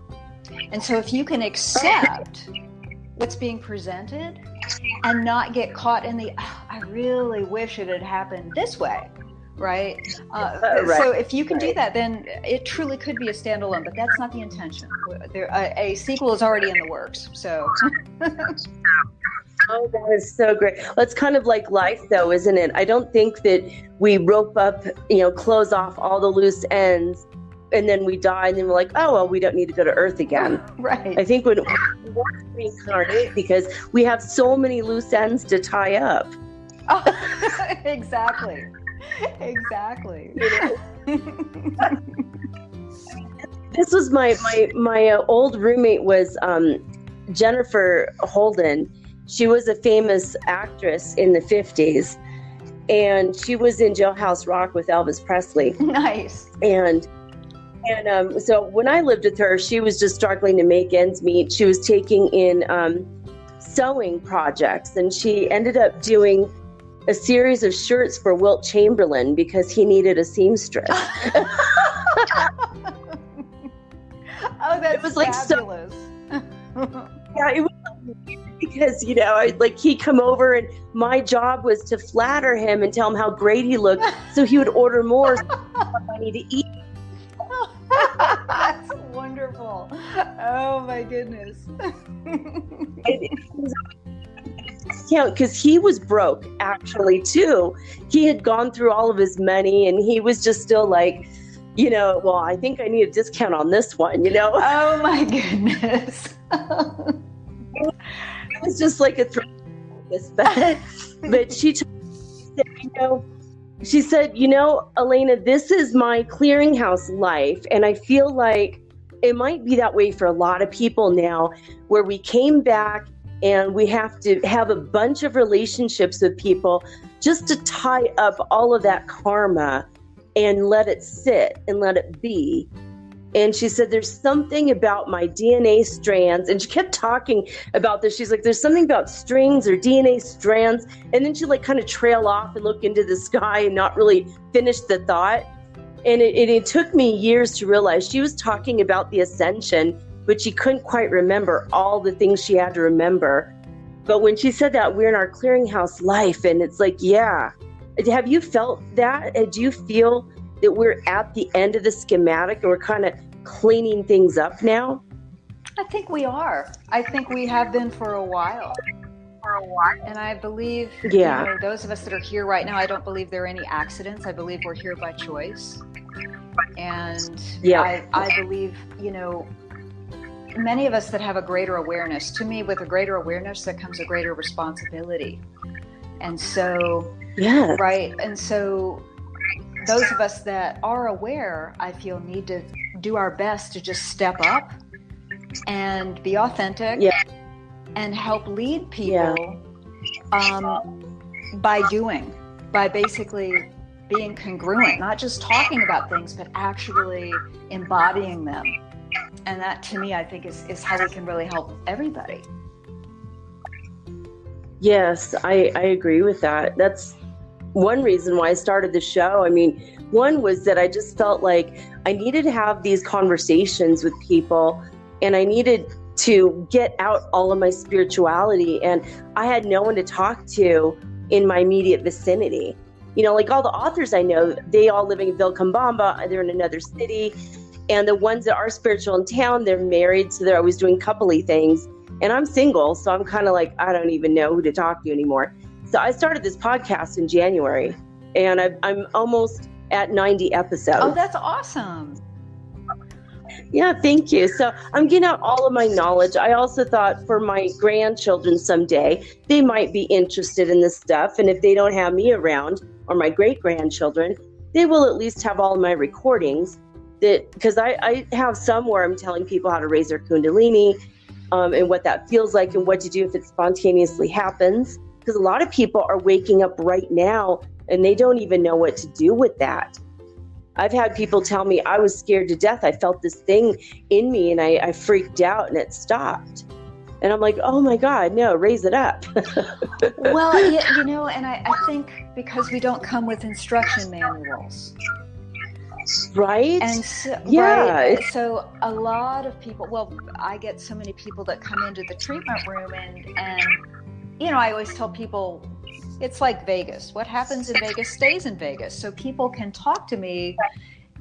and so if you can accept what's being presented and not get caught in the I really wish it had happened this way, right? So if you can do that, then it truly could be a standalone. But that's not the intention. A sequel is already in the works. So. Oh, that is so great. That's kind of like life, though, isn't it? I don't think that we rope up, close off all the loose ends, and then we die, and then we're like, oh, well, we don't need to go to Earth again. Right. I think when we want to reincarnate, because we have so many loose ends to tie up. Oh, exactly. This was my old roommate was Jennifer Holden. She was a famous actress in the 50s, and she was in Jailhouse Rock with Elvis Presley. Nice. And so when I lived with her, she was just struggling to make ends meet. She was taking in sewing projects, and she ended up doing a series of shirts for Wilt Chamberlain because he needed a seamstress. Oh, that's it was like fabulous. Yeah, it was because, you know, he'd come over and my job was to flatter him and tell him how great he looked, so he would order more money to eat. That's wonderful. Oh my goodness. Because he was broke actually too. He had gone through all of his money and he was just still like, you know, well, I think I need a discount on this one, you know? Oh my goodness. It was just like a thrill. But she said, you know, Elena, this is my clearinghouse life. And I feel like it might be that way for a lot of people now, where we came back and we have to have a bunch of relationships with people just to tie up all of that karma and let it sit and let it be. And she said, there's something about my DNA strands. And she kept talking about this. She's like, there's something about strings or DNA strands. And then she like kind of trail off and look into the sky and not really finish the thought. And it took me years to realize she was talking about the ascension, but she couldn't quite remember all the things she had to remember. But when she said that, we're in our clearinghouse life, and it's like, yeah. Have you felt that? Do you feel that we're at the end of the schematic and we're kind of cleaning things up now? I think we are. I think we have been for a while. And I believe, you know, those of us that are here right now, I don't believe there are any accidents. I believe we're here by choice. And I believe, you know, many of us that have a greater awareness, to me, with a greater awareness, there comes a greater responsibility. And so, right. And so those of us that are aware, I feel, need to do our best to just step up and be authentic and help lead people by basically being congruent, not just talking about things, but actually embodying them. And that, to me, I think is how we can really help everybody. Yes, I agree with that. That's one reason why I started the show. I mean, one was that I just felt like I needed to have these conversations with people, and I needed to get out all of my spirituality, and I had no one to talk to in my immediate vicinity. You know, like all the authors I know, they all live in Vilcabamba, they're in another city, and the ones that are spiritual in town, they're married, so they're always doing coupley things. And I'm single, so I'm kind of like, I don't even know who to talk to anymore. So I started this podcast in January, and I'm almost at 90 episodes. Oh, that's awesome. Yeah, thank you. So I'm getting out all of my knowledge. I also thought for my grandchildren someday, they might be interested in this stuff. And if they don't have me around, or my great-grandchildren, they will at least have all of my recordings. Because I have some where I'm telling people how to raise their kundalini, and what that feels like and what to do if it spontaneously happens. Because a lot of people are waking up right now and they don't even know what to do with that. I've had people tell me I was scared to death. I felt this thing in me and I freaked out and it stopped. And I'm like, oh my God, no, raise it up. Well, you know, and I think because we don't come with instruction manuals. Right? And so, yeah. So a lot of people, well, I get so many people that come into the treatment room and you know, I always tell people it's like Vegas. What happens in Vegas stays in Vegas. So people can talk to me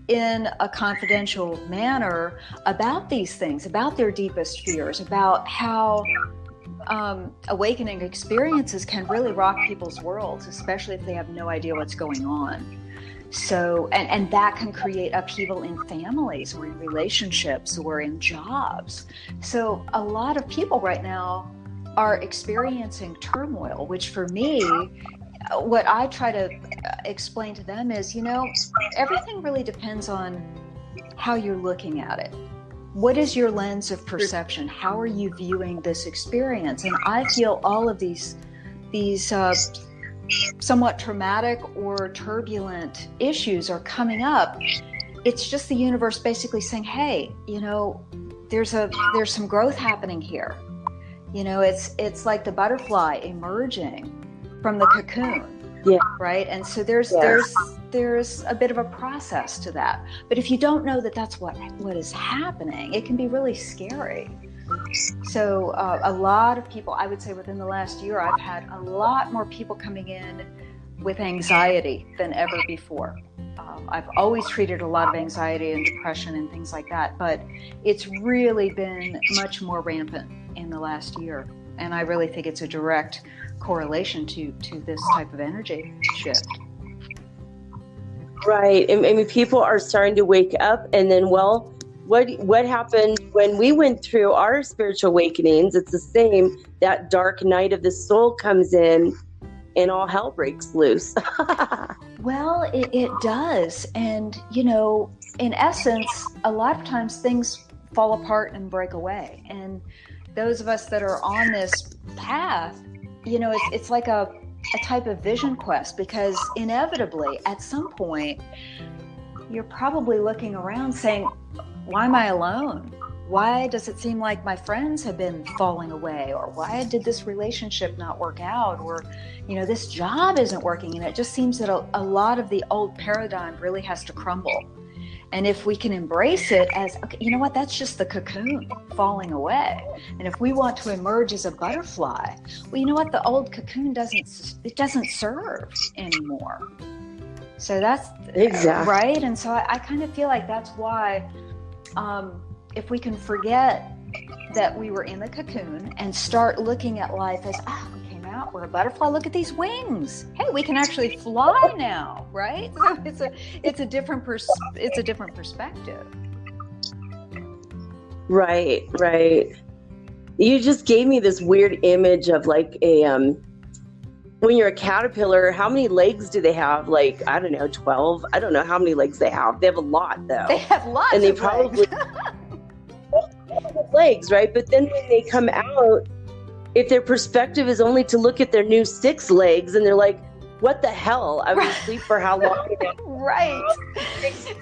in a confidential manner about these things, about their deepest fears, about how awakening experiences can really rock people's worlds, especially if they have no idea what's going on. So, and that can create upheaval in families or in relationships or in jobs. So a lot of people right now are experiencing turmoil, which for me, what I try to explain to them is, you know, everything really depends on how you're looking at it. What is your lens of perception? How are you viewing this experience? And I feel all of these somewhat traumatic or turbulent issues are coming up, it's just the universe basically saying, hey, there's some growth happening here. It's like the butterfly emerging from the cocoon. Yeah. Right. And so there's a bit of a process to that. But if you don't know that that's what is happening, it can be really scary. So a lot of people, I would say within the last year, I've had a lot more people coming in with anxiety than ever before. I've always treated a lot of anxiety and depression and things like that, but it's really been much more rampant in the last year. And I really think it's a direct correlation to this type of energy shift. Right. I mean, people are starting to wake up, and then, what happened when we went through our spiritual awakenings? It's the same. That dark night of the soul comes in, and all hell breaks loose. Well, it does. And, in essence, a lot of times things fall apart and break away. And those of us that are on this path, it's like a type of vision quest, because inevitably at some point you're probably looking around saying, why am I alone? Why does it seem like my friends have been falling away? Or why did this relationship not work out? Or, this job isn't working. And it just seems that a lot of the old paradigm really has to crumble. And if we can embrace it as, okay, you know what, that's just the cocoon falling away. And if we want to emerge as a butterfly, well, you know what, the old cocoon doesn't serve anymore. So that's exactly right. And so I kind of feel like that's why, if we can forget that we were in the cocoon and start looking at life as, we came out, we're a butterfly, look at these wings. Hey, we can actually fly now, right? So it's a different perspective. Right. You just gave me this weird image of like when you're a caterpillar, how many legs do they have? Like, I don't know, 12? I don't know how many legs they have. They have a lot, though. They have lots and they of probably legs, right? But then when they come out, if their perspective is only to look at their new 6 legs, and they're like, what the hell? I was asleep for how long? Right.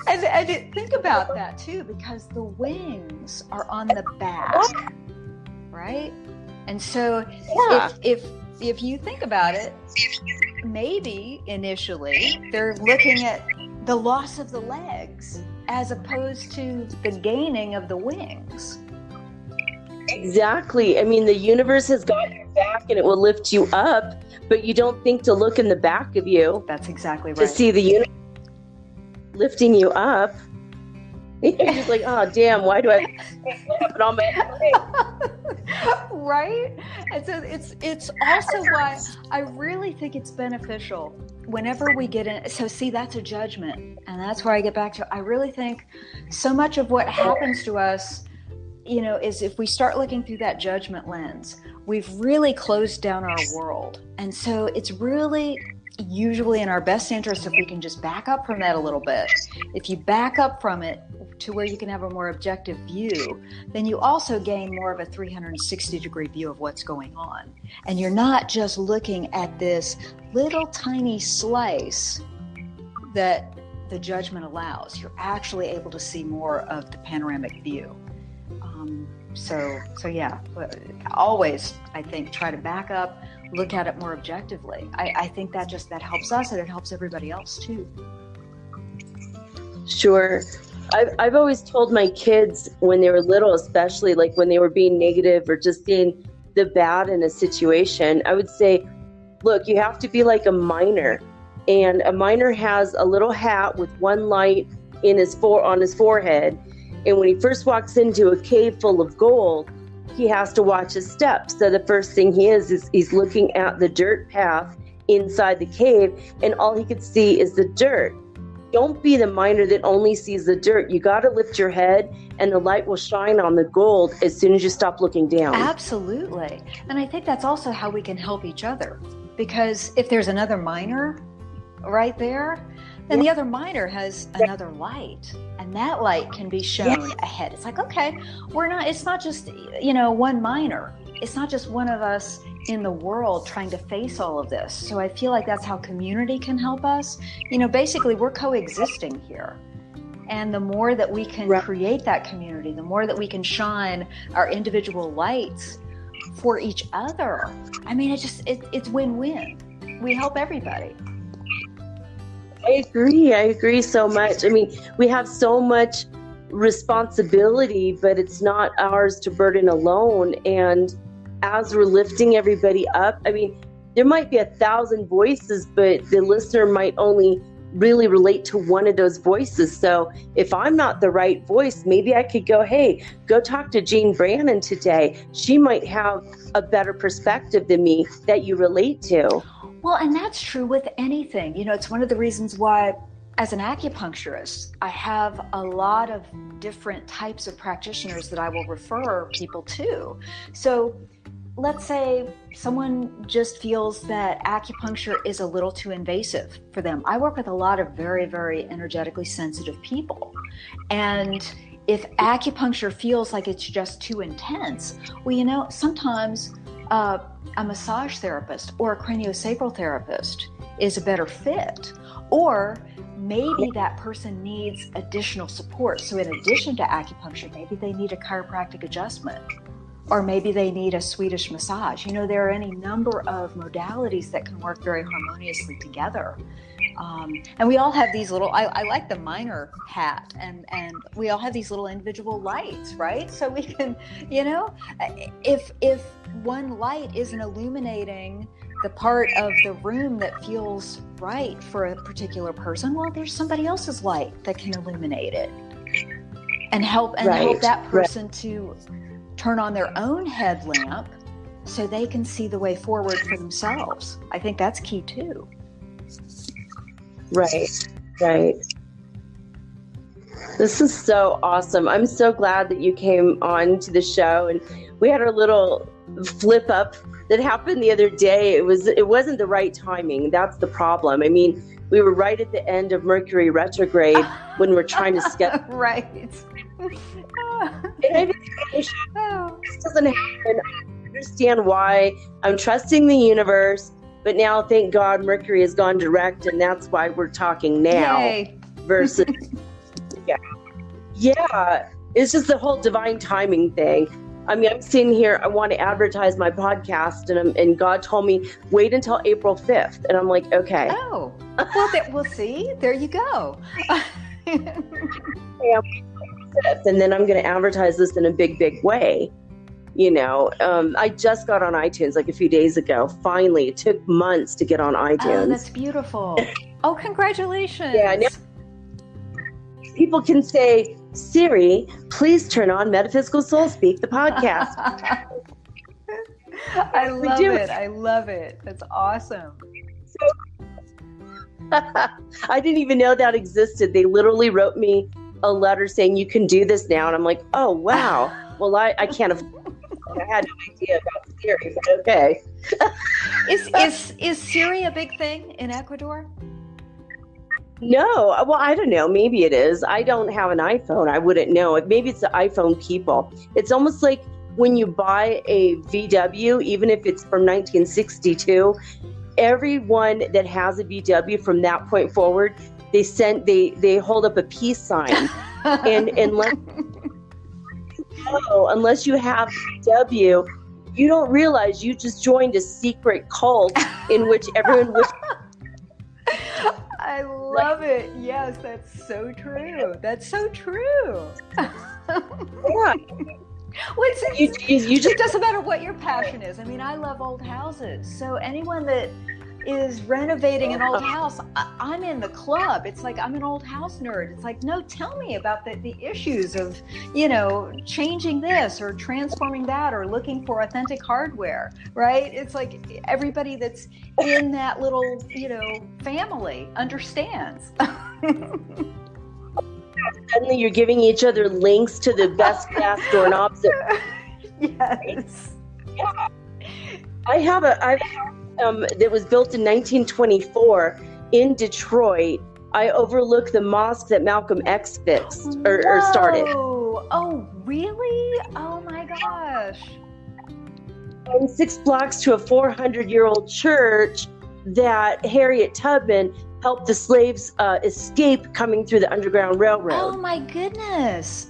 And think about that, too, because the wings are on the back, right? And so if you think about it, maybe initially they're looking at the loss of the legs as opposed to the gaining of the wings. Exactly. I mean, the universe has got your back and it will lift you up, but you don't think to look in the back of you. That's exactly right. To see the universe lifting you up. You're just like, oh, damn, why do I have it on my leg? Right? And so it's also why I really think it's beneficial whenever we get in. So see, that's a judgment. And that's where I get back to, I really think so much of what happens to us, is if we start looking through that judgment lens, we've really closed down our world. And so it's really usually in our best interest if we can just back up from that a little bit. If you back up from it to where you can have a more objective view, then you also gain more of a 360-degree view of what's going on. And you're not just looking at this little tiny slice that the judgment allows. You're actually able to see more of the panoramic view. So yeah, always, I think, try to back up, look at it more objectively. I think that helps us, and it helps everybody else too. Sure. I've always told my kids when they were little, especially like when they were being negative or just seeing the bad in a situation, I would say, look, you have to be like a miner. And a miner has a little hat with one light on his forehead. And when he first walks into a cave full of gold, he has to watch his steps. So the first thing he's looking at the dirt path inside the cave, and all he could see is the dirt. Don't be the miner that only sees the dirt. You got to lift your head, and the light will shine on the gold as soon as you stop looking down. Absolutely. And I think that's also how we can help each other. Because if there's another miner right there, then the other miner has another light, and that light can be shown ahead. It's like, okay, it's not just, one miner. It's not just one of us in the world trying to face all of this. So I feel like that's how community can help us. Basically we're coexisting here. And the more that we can create that community, the more that we can shine our individual lights for each other. I mean, it's win-win. We help everybody. I agree so much. I mean, we have so much responsibility, but it's not ours to burden alone. And as we're lifting everybody up, I mean, there might be 1,000 voices, but the listener might only really relate to one of those voices. So if I'm not the right voice, maybe I could go, hey, go talk to Jane Brannon today. She might have a better perspective than me that you relate to. Well, and that's true with anything. It's one of the reasons why, as an acupuncturist, I have a lot of different types of practitioners that I will refer people to. So let's say someone just feels that acupuncture is a little too invasive for them. I work with a lot of very, very energetically sensitive people. And if acupuncture feels like it's just too intense, well, sometimes a massage therapist or a craniosacral therapist is a better fit. Or maybe that person needs additional support. So in addition to acupuncture, maybe they need a chiropractic adjustment, or maybe they need a Swedish massage. There are any number of modalities that can work very harmoniously together. And we all have these little, I like the miner hat, and we all have these little individual lights, right? So we can, if one light isn't illuminating the part of the room that feels right for a particular person, well, there's somebody else's light that can illuminate it and help that person to turn on their own headlamp so they can see the way forward for themselves. I think that's key too. Right. This is so awesome. I'm so glad that you came on to the show, and we had our little flip up that happened the other day. It wasn't the right timing. That's the problem. I mean, we were right at the end of Mercury retrograde when we're trying to schedule. Right. And I just, this doesn't happen. I understand why. I'm trusting the universe, but now, thank God, Mercury has gone direct, and that's why we're talking now. Yay. Versus, yeah, it's just the whole divine timing thing. I mean, I'm sitting here, I want to advertise my podcast, and God told me, wait until April 5th. And I'm like, okay. Oh, well, we'll see. There you go. And then I'm going to advertise this in a big, big way. I just got on iTunes like a few days ago. Finally, it took months to get on iTunes. Oh, that's beautiful. Oh, congratulations. Yeah, now people can say, Siri, please turn on Metaphysical Soul Speak, the podcast. I love it. That's awesome. I didn't even know that existed. They literally wrote me a letter saying you can do this now. And I'm like, oh, wow. Well, I can't have. I had no idea about Siri, but okay. Is Siri a big thing in Ecuador? No. Well, I don't know. Maybe it is. I don't have an iPhone. I wouldn't know. Maybe it's the iPhone people. It's almost like when you buy a VW, even if it's from 1962, everyone that has a VW from that point forward, they hold up a peace sign. And unless you have VW, you don't realize you just joined a secret cult in which everyone was. I love it. Yes, that's so true. That's so true. Yeah. It doesn't matter what your passion is. I mean, I love old houses. So anyone that is renovating an old house, I'm in the club. It's like I'm an old house nerd. It's like, no, tell me about the issues of, changing this or transforming that or looking for authentic hardware, right? It's like everybody that's in that little, family understands. Suddenly you're giving each other links to the best glass doorknobs. Yes. Yeah. I have that was built in 1924 in Detroit. I overlook the mosque that Malcolm X fixed or started. Oh, really? Oh my gosh. I'm 6 blocks to a 400-year-old church that Harriet Tubman helped the slaves escape coming through the Underground Railroad. Oh my goodness.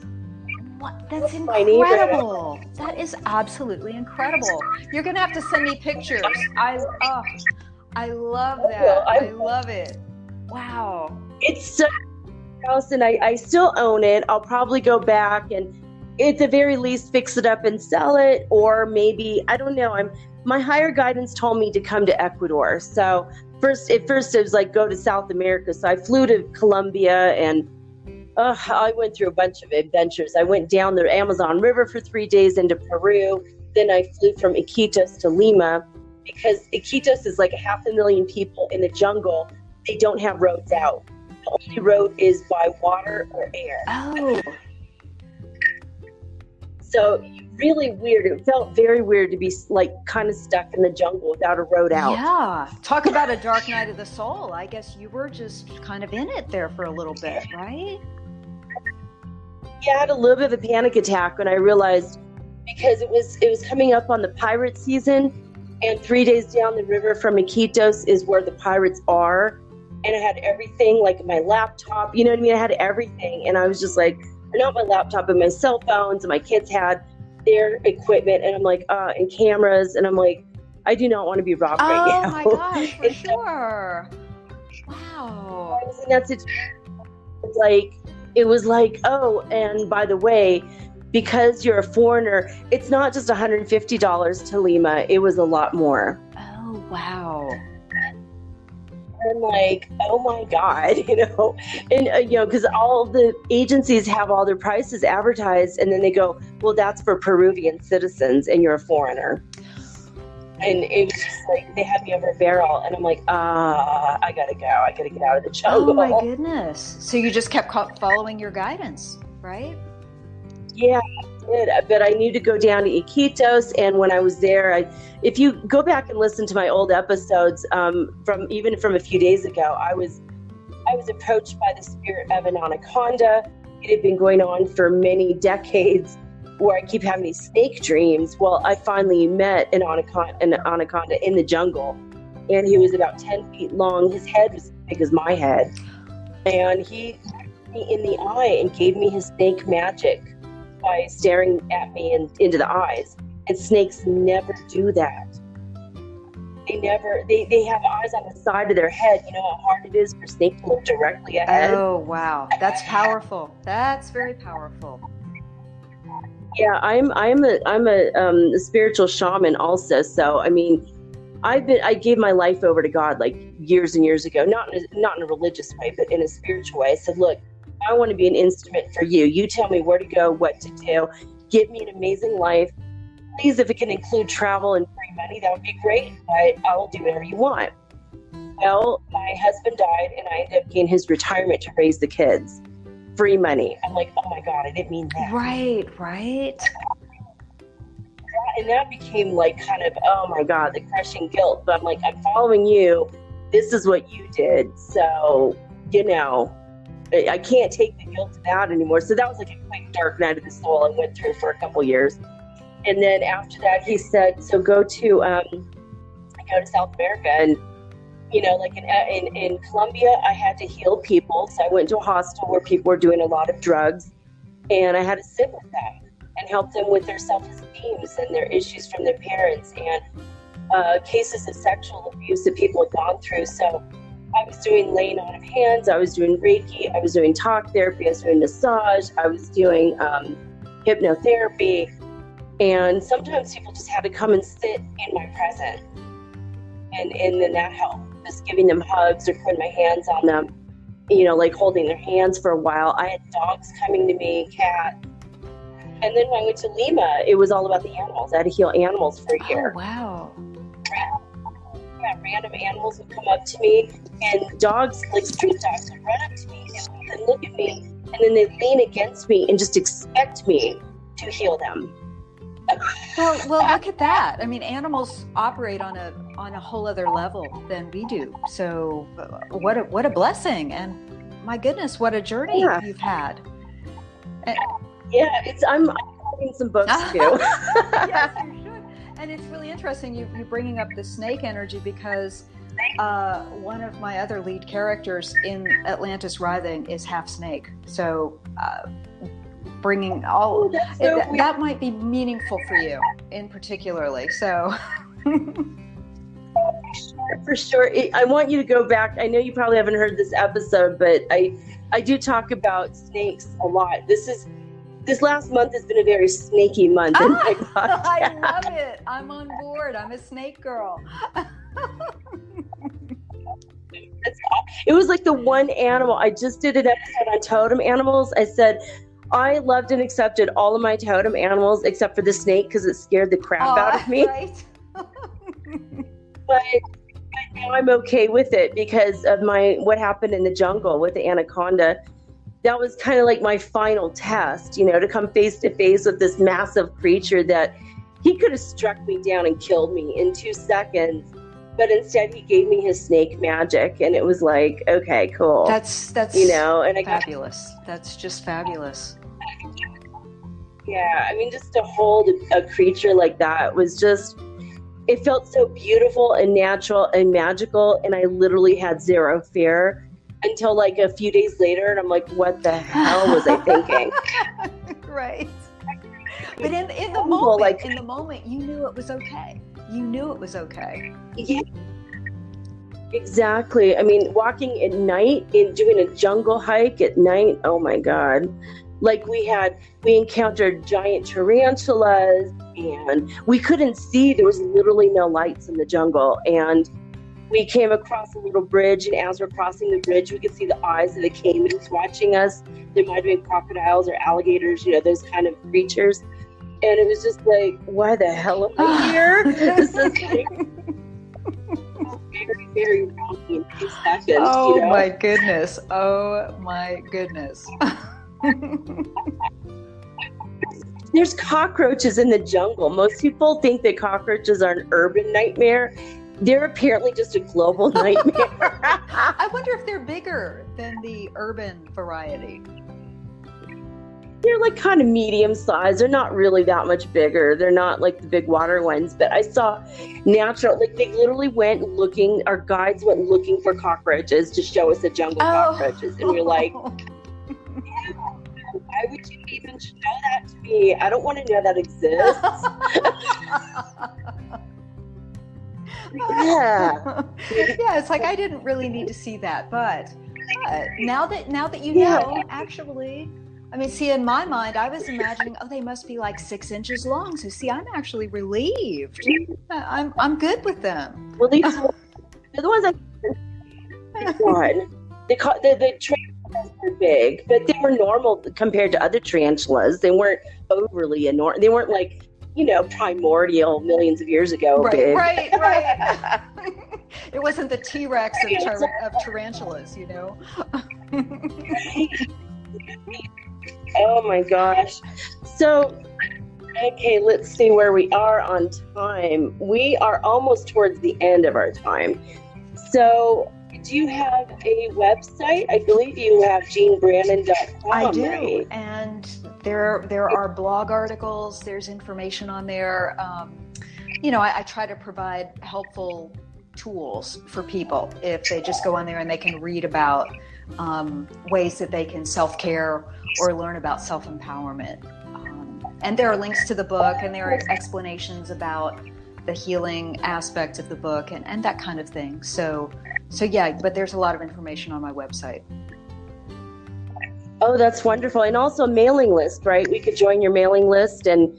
What? That's incredible. That is absolutely incredible. You're going to have to send me pictures. I love that. I love it. Wow. It's such a house, and I still own it. I'll probably go back and at the very least fix it up and sell it, or maybe, I don't know. My higher guidance told me to come to Ecuador. So at first it was like go to South America. So I flew to Colombia, and I went through a bunch of adventures. I went down the Amazon River for 3 days into Peru. Then I flew from Iquitos to Lima, because Iquitos is like 500,000 people in the jungle. They don't have roads out. The only road is by water or air. Oh. So really weird. It felt very weird to be like kind of stuck in the jungle without a road out. Yeah. Talk about a dark night of the soul. I guess you were just kind of in it there for a little bit, right? Yeah, I had a little bit of a panic attack when I realized, because it was coming up on the pirate season, and 3 days down the river from Iquitos is where the pirates are. And I had everything, like my laptop, you know what I mean? I had everything. And I was just like, not my laptop, but my cell phones, and my kids had their equipment, and I'm like, and cameras, and I'm like, I do not want to be robbed right now. Oh my gosh, for sure. Wow. I was in that situation. It was like, oh, and by the way, because you're a foreigner, it's not just $150 to Lima. It was a lot more. Oh, wow. I'm like, oh my God, and because all the agencies have all their prices advertised, and then they go, well, that's for Peruvian citizens, and you're a foreigner. And it was just like, they had me over a barrel, and I'm like, I gotta go. I gotta get out of the jungle. Oh my goodness. So you just kept following your guidance, right? Yeah, I did. But I knew to go down to Iquitos, and when I was there, if you go back and listen to my old episodes from a few days ago, I was approached by the spirit of an anaconda. It had been going on for many decades, where I keep having these snake dreams. Well, I finally met an anaconda in the jungle, and he was about 10 feet long. His head was as big as my head, and he looked me in the eye and gave me his snake magic by staring at me and into the eyes. And snakes never do that. They have eyes on the side of their head. You know how hard it is for snakes to look directly ahead? Oh, wow. That's powerful. That's very powerful. Yeah, I'm a spiritual shaman also. So, I mean, I gave my life over to God like years and years ago, not in a religious way, but in a spiritual way. I said, look, I want to be an instrument for you. You tell me where to go, what to do. Give me an amazing life. Please, if it can include travel and free money, that would be great. I will do whatever you want. Well, my husband died, and I ended up getting his retirement to raise the kids. Free money. I'm like, oh my God, I didn't mean that. Right. And that became like kind of, oh my God, the crushing guilt. But I'm like, I'm following you. This is what you did. So, I can't take the guilt of that anymore. So that was like a quick dark night of the soul I went through for a couple years. And then after that, he said, so go to South America. And, like in Colombia, I had to heal people. So I went to a hostel where people were doing a lot of drugs. And I had to sit with them and help them with their self-esteems and their issues from their parents and cases of sexual abuse that people had gone through. So I was doing laying on of hands, I was doing Reiki, I was doing talk therapy, I was doing massage, I was doing hypnotherapy. And sometimes people just had to come and sit in my presence. And then that helped. Just giving them hugs or putting my hands on them, like holding their hands for a while. I had dogs coming to me, cat. And then when I went to Lima, it was all about the animals. I had to heal animals for a year. Oh, wow. Random animals would come up to me, and dogs, like street dogs, would run up to me and look at me, and then they'd lean against me and just expect me to heal them. Well, look at that. I mean, animals operate on a whole other level than we do. So, what a blessing, and my goodness, what a journey you've had. Yeah, I'm writing some books too. Yes, you should. And it's really interesting you bringing up the snake energy, because one of my other lead characters in Atlantis Writhing is half snake. So bringing all that might be meaningful for you in particularly. So for sure. I want you to go back. I know you probably haven't heard this episode, but I do talk about snakes a lot. This last month has been a very snaky month. I love it. I'm on board. I'm a snake girl. It was like the one animal. I just did an episode on totem animals. I said I loved and accepted all of my totem animals except for the snake because it scared the crap out of me. Right. But now I'm okay with it because of what happened in the jungle with the anaconda. That was kind of like my final test, to come face to face with this massive creature that he could have struck me down and killed me in 2 seconds. But instead he gave me his snake magic, and it was like, okay, cool. That's and I fabulous. That's just fabulous. Yeah, I mean, just to hold a creature like that was just, it felt so beautiful and natural and magical, and I literally had zero fear until like a few days later, and I'm like, what the hell was I thinking? Right. But in the moment, you knew it was okay. You knew it was okay. Yeah. Exactly. I mean, walking at night and doing a jungle hike at night, oh my God. Like we encountered giant tarantulas, and we couldn't see. There was literally no lights in the jungle. And we came across a little bridge, and as we're crossing the bridge, we could see the eyes of the caimans watching us. There might have been crocodiles or alligators, those kind of creatures. And it was just like, why the hell am I here? This is like very, very wrong in 2 seconds. Oh my goodness. Oh my goodness. There's cockroaches in the jungle. Most people think that cockroaches are an urban nightmare. They're apparently just a global nightmare. I wonder if they're bigger than the urban variety. They're like kind of medium size. They're not really that much bigger. They're not like the big water ones. But I saw natural, like they literally our guides went looking for cockroaches to show us the jungle cockroaches. And we're like, why would you even show that to me? I don't want to know that exists. Yeah. Yeah, it's like I didn't really need to see that, but now that you know, actually, I mean, see, in my mind, I was imagining, they must be like 6 inches long. So, see, I'm actually relieved. I'm good with them. Well, they're the ones the tarantulas were big, but they were normal compared to other tarantulas. They weren't overly enormous. They weren't like, primordial millions of years ago. Big. Right. It wasn't the T-Rex of tarantulas, Oh my gosh. So, okay, let's see where we are on time. We are almost towards the end of our time. So, do you have a website? I believe you have jeanbrannon.com. I do, right? And there are blog articles. There's information on there. I try to provide helpful tools for people if they just go on there and they can read about ways that they can self-care or learn about self-empowerment. And there are links to the book, and there are explanations about the healing aspects of the book and that kind of thing. So yeah, but there's a lot of information on my website. Oh, that's wonderful. And also a mailing list, right? We could join your mailing list and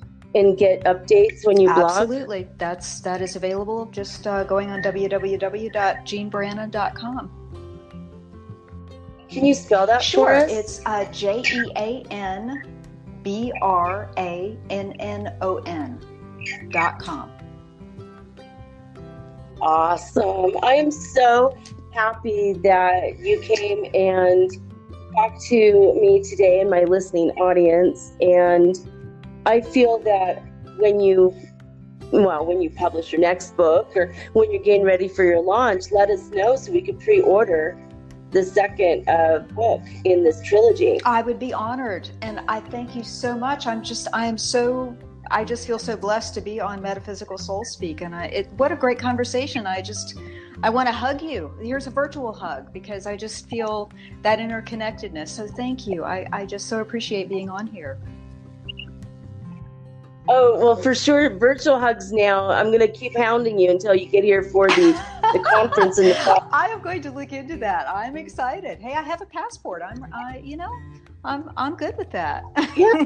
get updates when you blog. Absolutely. That is available. Just going on www.jeanbrannon.com. Can you spell that for us? It's JeanBrannon.com. Awesome. I am so happy that you came and talked to me today and my listening audience. And I feel that when you publish your next book or when you're getting ready for your launch, let us know so we can pre-order the second book in this trilogy. I would be honored, and I thank you so much. I I just feel so blessed to be on Metaphysical Soul Speak, and what a great conversation. I want to hug you. Here's a virtual hug, because I just feel that interconnectedness. So thank you. I just so appreciate being on here. Oh, well, for sure, virtual hugs now. I'm going to keep hounding you until you get here for the conference. I am going to look into that. I'm excited. Hey, I have a passport. I'm good with that. Yeah.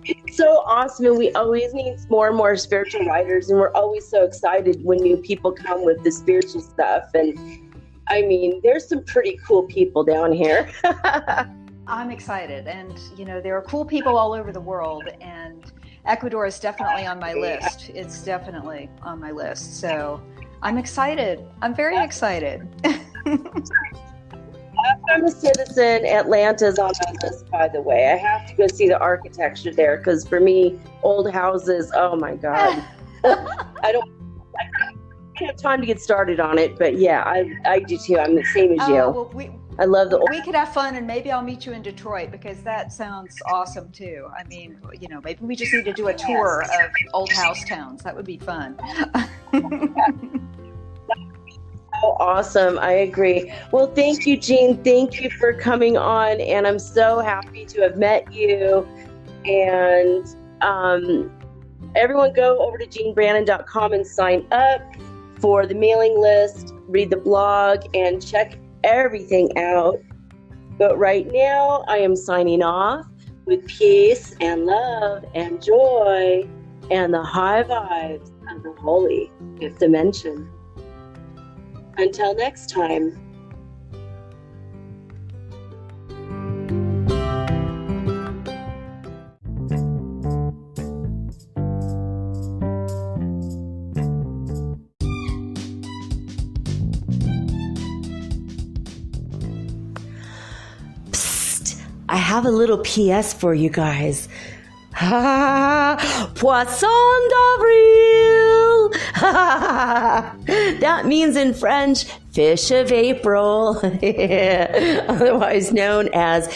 It's so awesome, and we always need more and more spiritual writers, and we're always so excited when new people come with the spiritual stuff. And I mean, there's some pretty cool people down here. I'm excited, and there are cool people all over the world, and Ecuador is definitely on my list. It's definitely on my list. So I'm excited. I'm very excited. I'm a citizen. Atlantis on my list, by the way. I have to go see the architecture there, because for me, old houses, oh my God. I don't have time to get started on it, but yeah, I do too. I'm the same as you. Well, I love the old. We could have fun, and maybe I'll meet you in Detroit, because that sounds awesome too. I mean, maybe we just need to do a tour of old house towns. That would be fun. Oh, awesome. I agree. Well, thank you, Jean. Thank you for coming on, and I'm so happy to have met you. And everyone go over to jeanbrannon.com and sign up for the mailing list, read the blog, and check everything out. But right now, I am signing off with peace and love and joy and the high vibes of the holy fifth dimension. Until next time. Psst, I have a little PS for you guys. Poisson d'avril. That means in French, fish of April, otherwise known as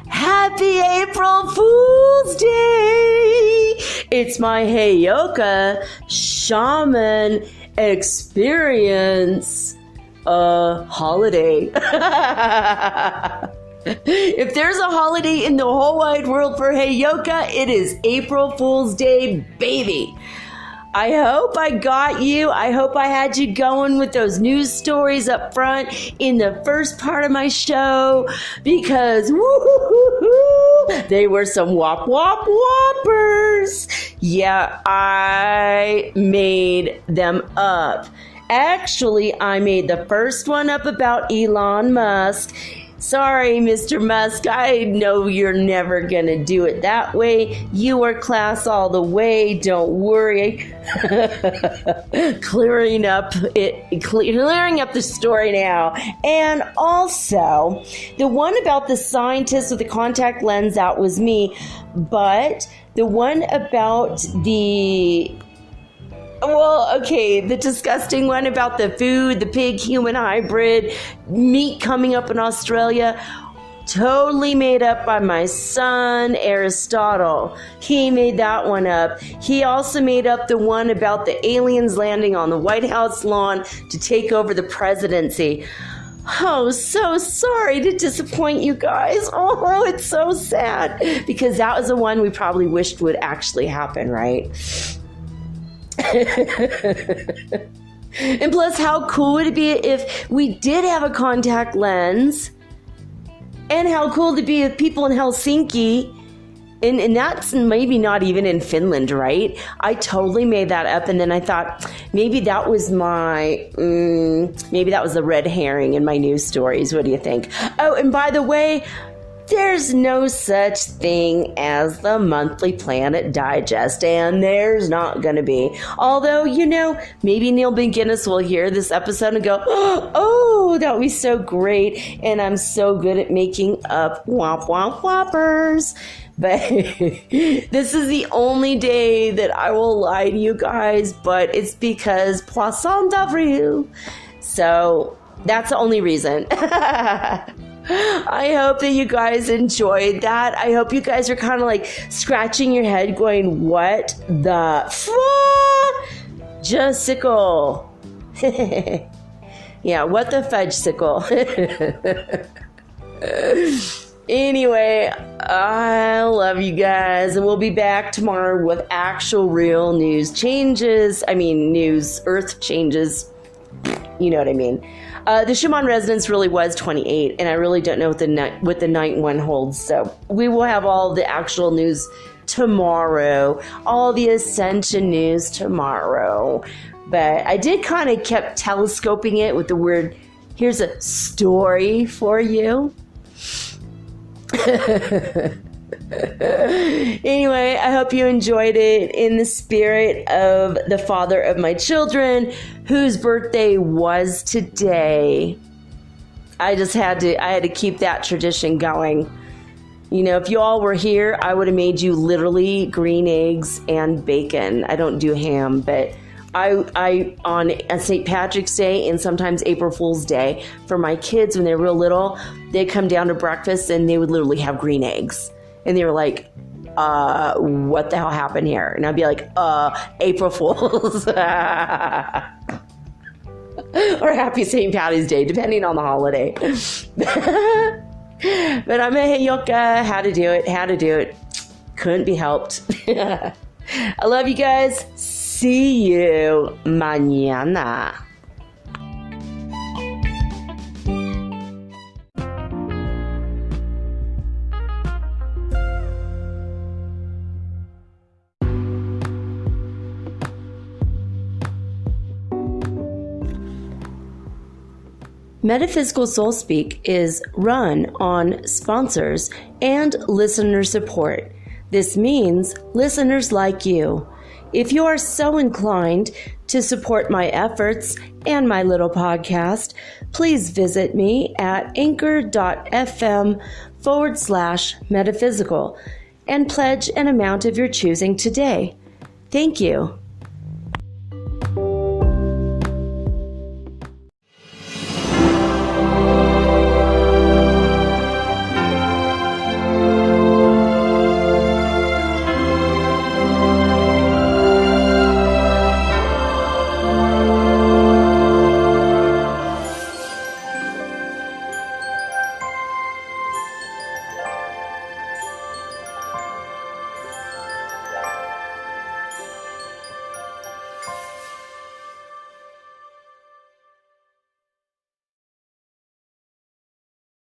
Happy April Fool's Day. It's my Heyoka Shaman Experience holiday. If there's a holiday in the whole wide world for Heyoka, it is April Fool's Day, baby. I hope I got you. I hope I had you going with those news stories up front in the first part of my show, because they were some whop whop whoppers. Yeah, I made them up. Actually, I made the first one up about Elon Musk. Sorry, Mr. Musk, I know you're never going to do it that way. You are class all the way. Don't worry. Clearing up the story now. And also, the one about the scientist with the contact lens, that was me. But the one about the disgusting one about the food, the pig-human hybrid meat coming up in Australia, totally made up by my son, Aristotle. He made that one up. He also made up the one about the aliens landing on the White House lawn to take over the presidency. Oh, so sorry to disappoint you guys. Oh, it's so sad, because that was the one we probably wished would actually happen, right? And plus, how cool would it be if we did have a contact lens? And how cool would it be if people in Helsinki, and that's maybe not even in Finland, right? I totally made that up, and then I thought maybe that was maybe that was the red herring in my news stories. What do you think? Oh, and by the way, there's no such thing as the monthly Planet Digest, and there's not going to be. Although, maybe Neil McGinnis will hear this episode and go, oh, that would be so great, and I'm so good at making up womp womp whoppers. But this is the only day that I will lie to you guys, but it's because Poisson d'avril. So that's the only reason. I hope that you guys enjoyed that. I hope you guys are kind of like scratching your head going, what the Just-sicle. Yeah, what the fudge-sicle. Anyway, I love you guys, and we'll be back tomorrow with actual real news changes. News, earth changes. You know what I mean. The Schumann resonance really was 28, and I really don't know what the night one holds. So we will have all the actual news tomorrow, all the ascension news tomorrow. But I did kind of kept telescoping it with the word, here's a story for you. Anyway, I hope you enjoyed it in the spirit of the father of my children, whose birthday was today. I had to keep that tradition going. You know, if you all were here, I would have made you literally green eggs and bacon. I don't do ham, but I on St. Patrick's Day and sometimes April Fool's Day, for my kids when they're real little, they'd come down to breakfast and they would literally have green eggs. And they were like, what the hell happened here? And I'd be like, April Fool's. Or Happy St. Patty's Day, depending on the holiday. But I'm a Heyoka, how to do it. Couldn't be helped. I love you guys. See you mañana. Metaphysical Soul Speak is run on sponsors and listener support. This means listeners like you. If you are so inclined to support my efforts and my little podcast, please visit me at anchor.fm/metaphysical and pledge an amount of your choosing today. Thank you.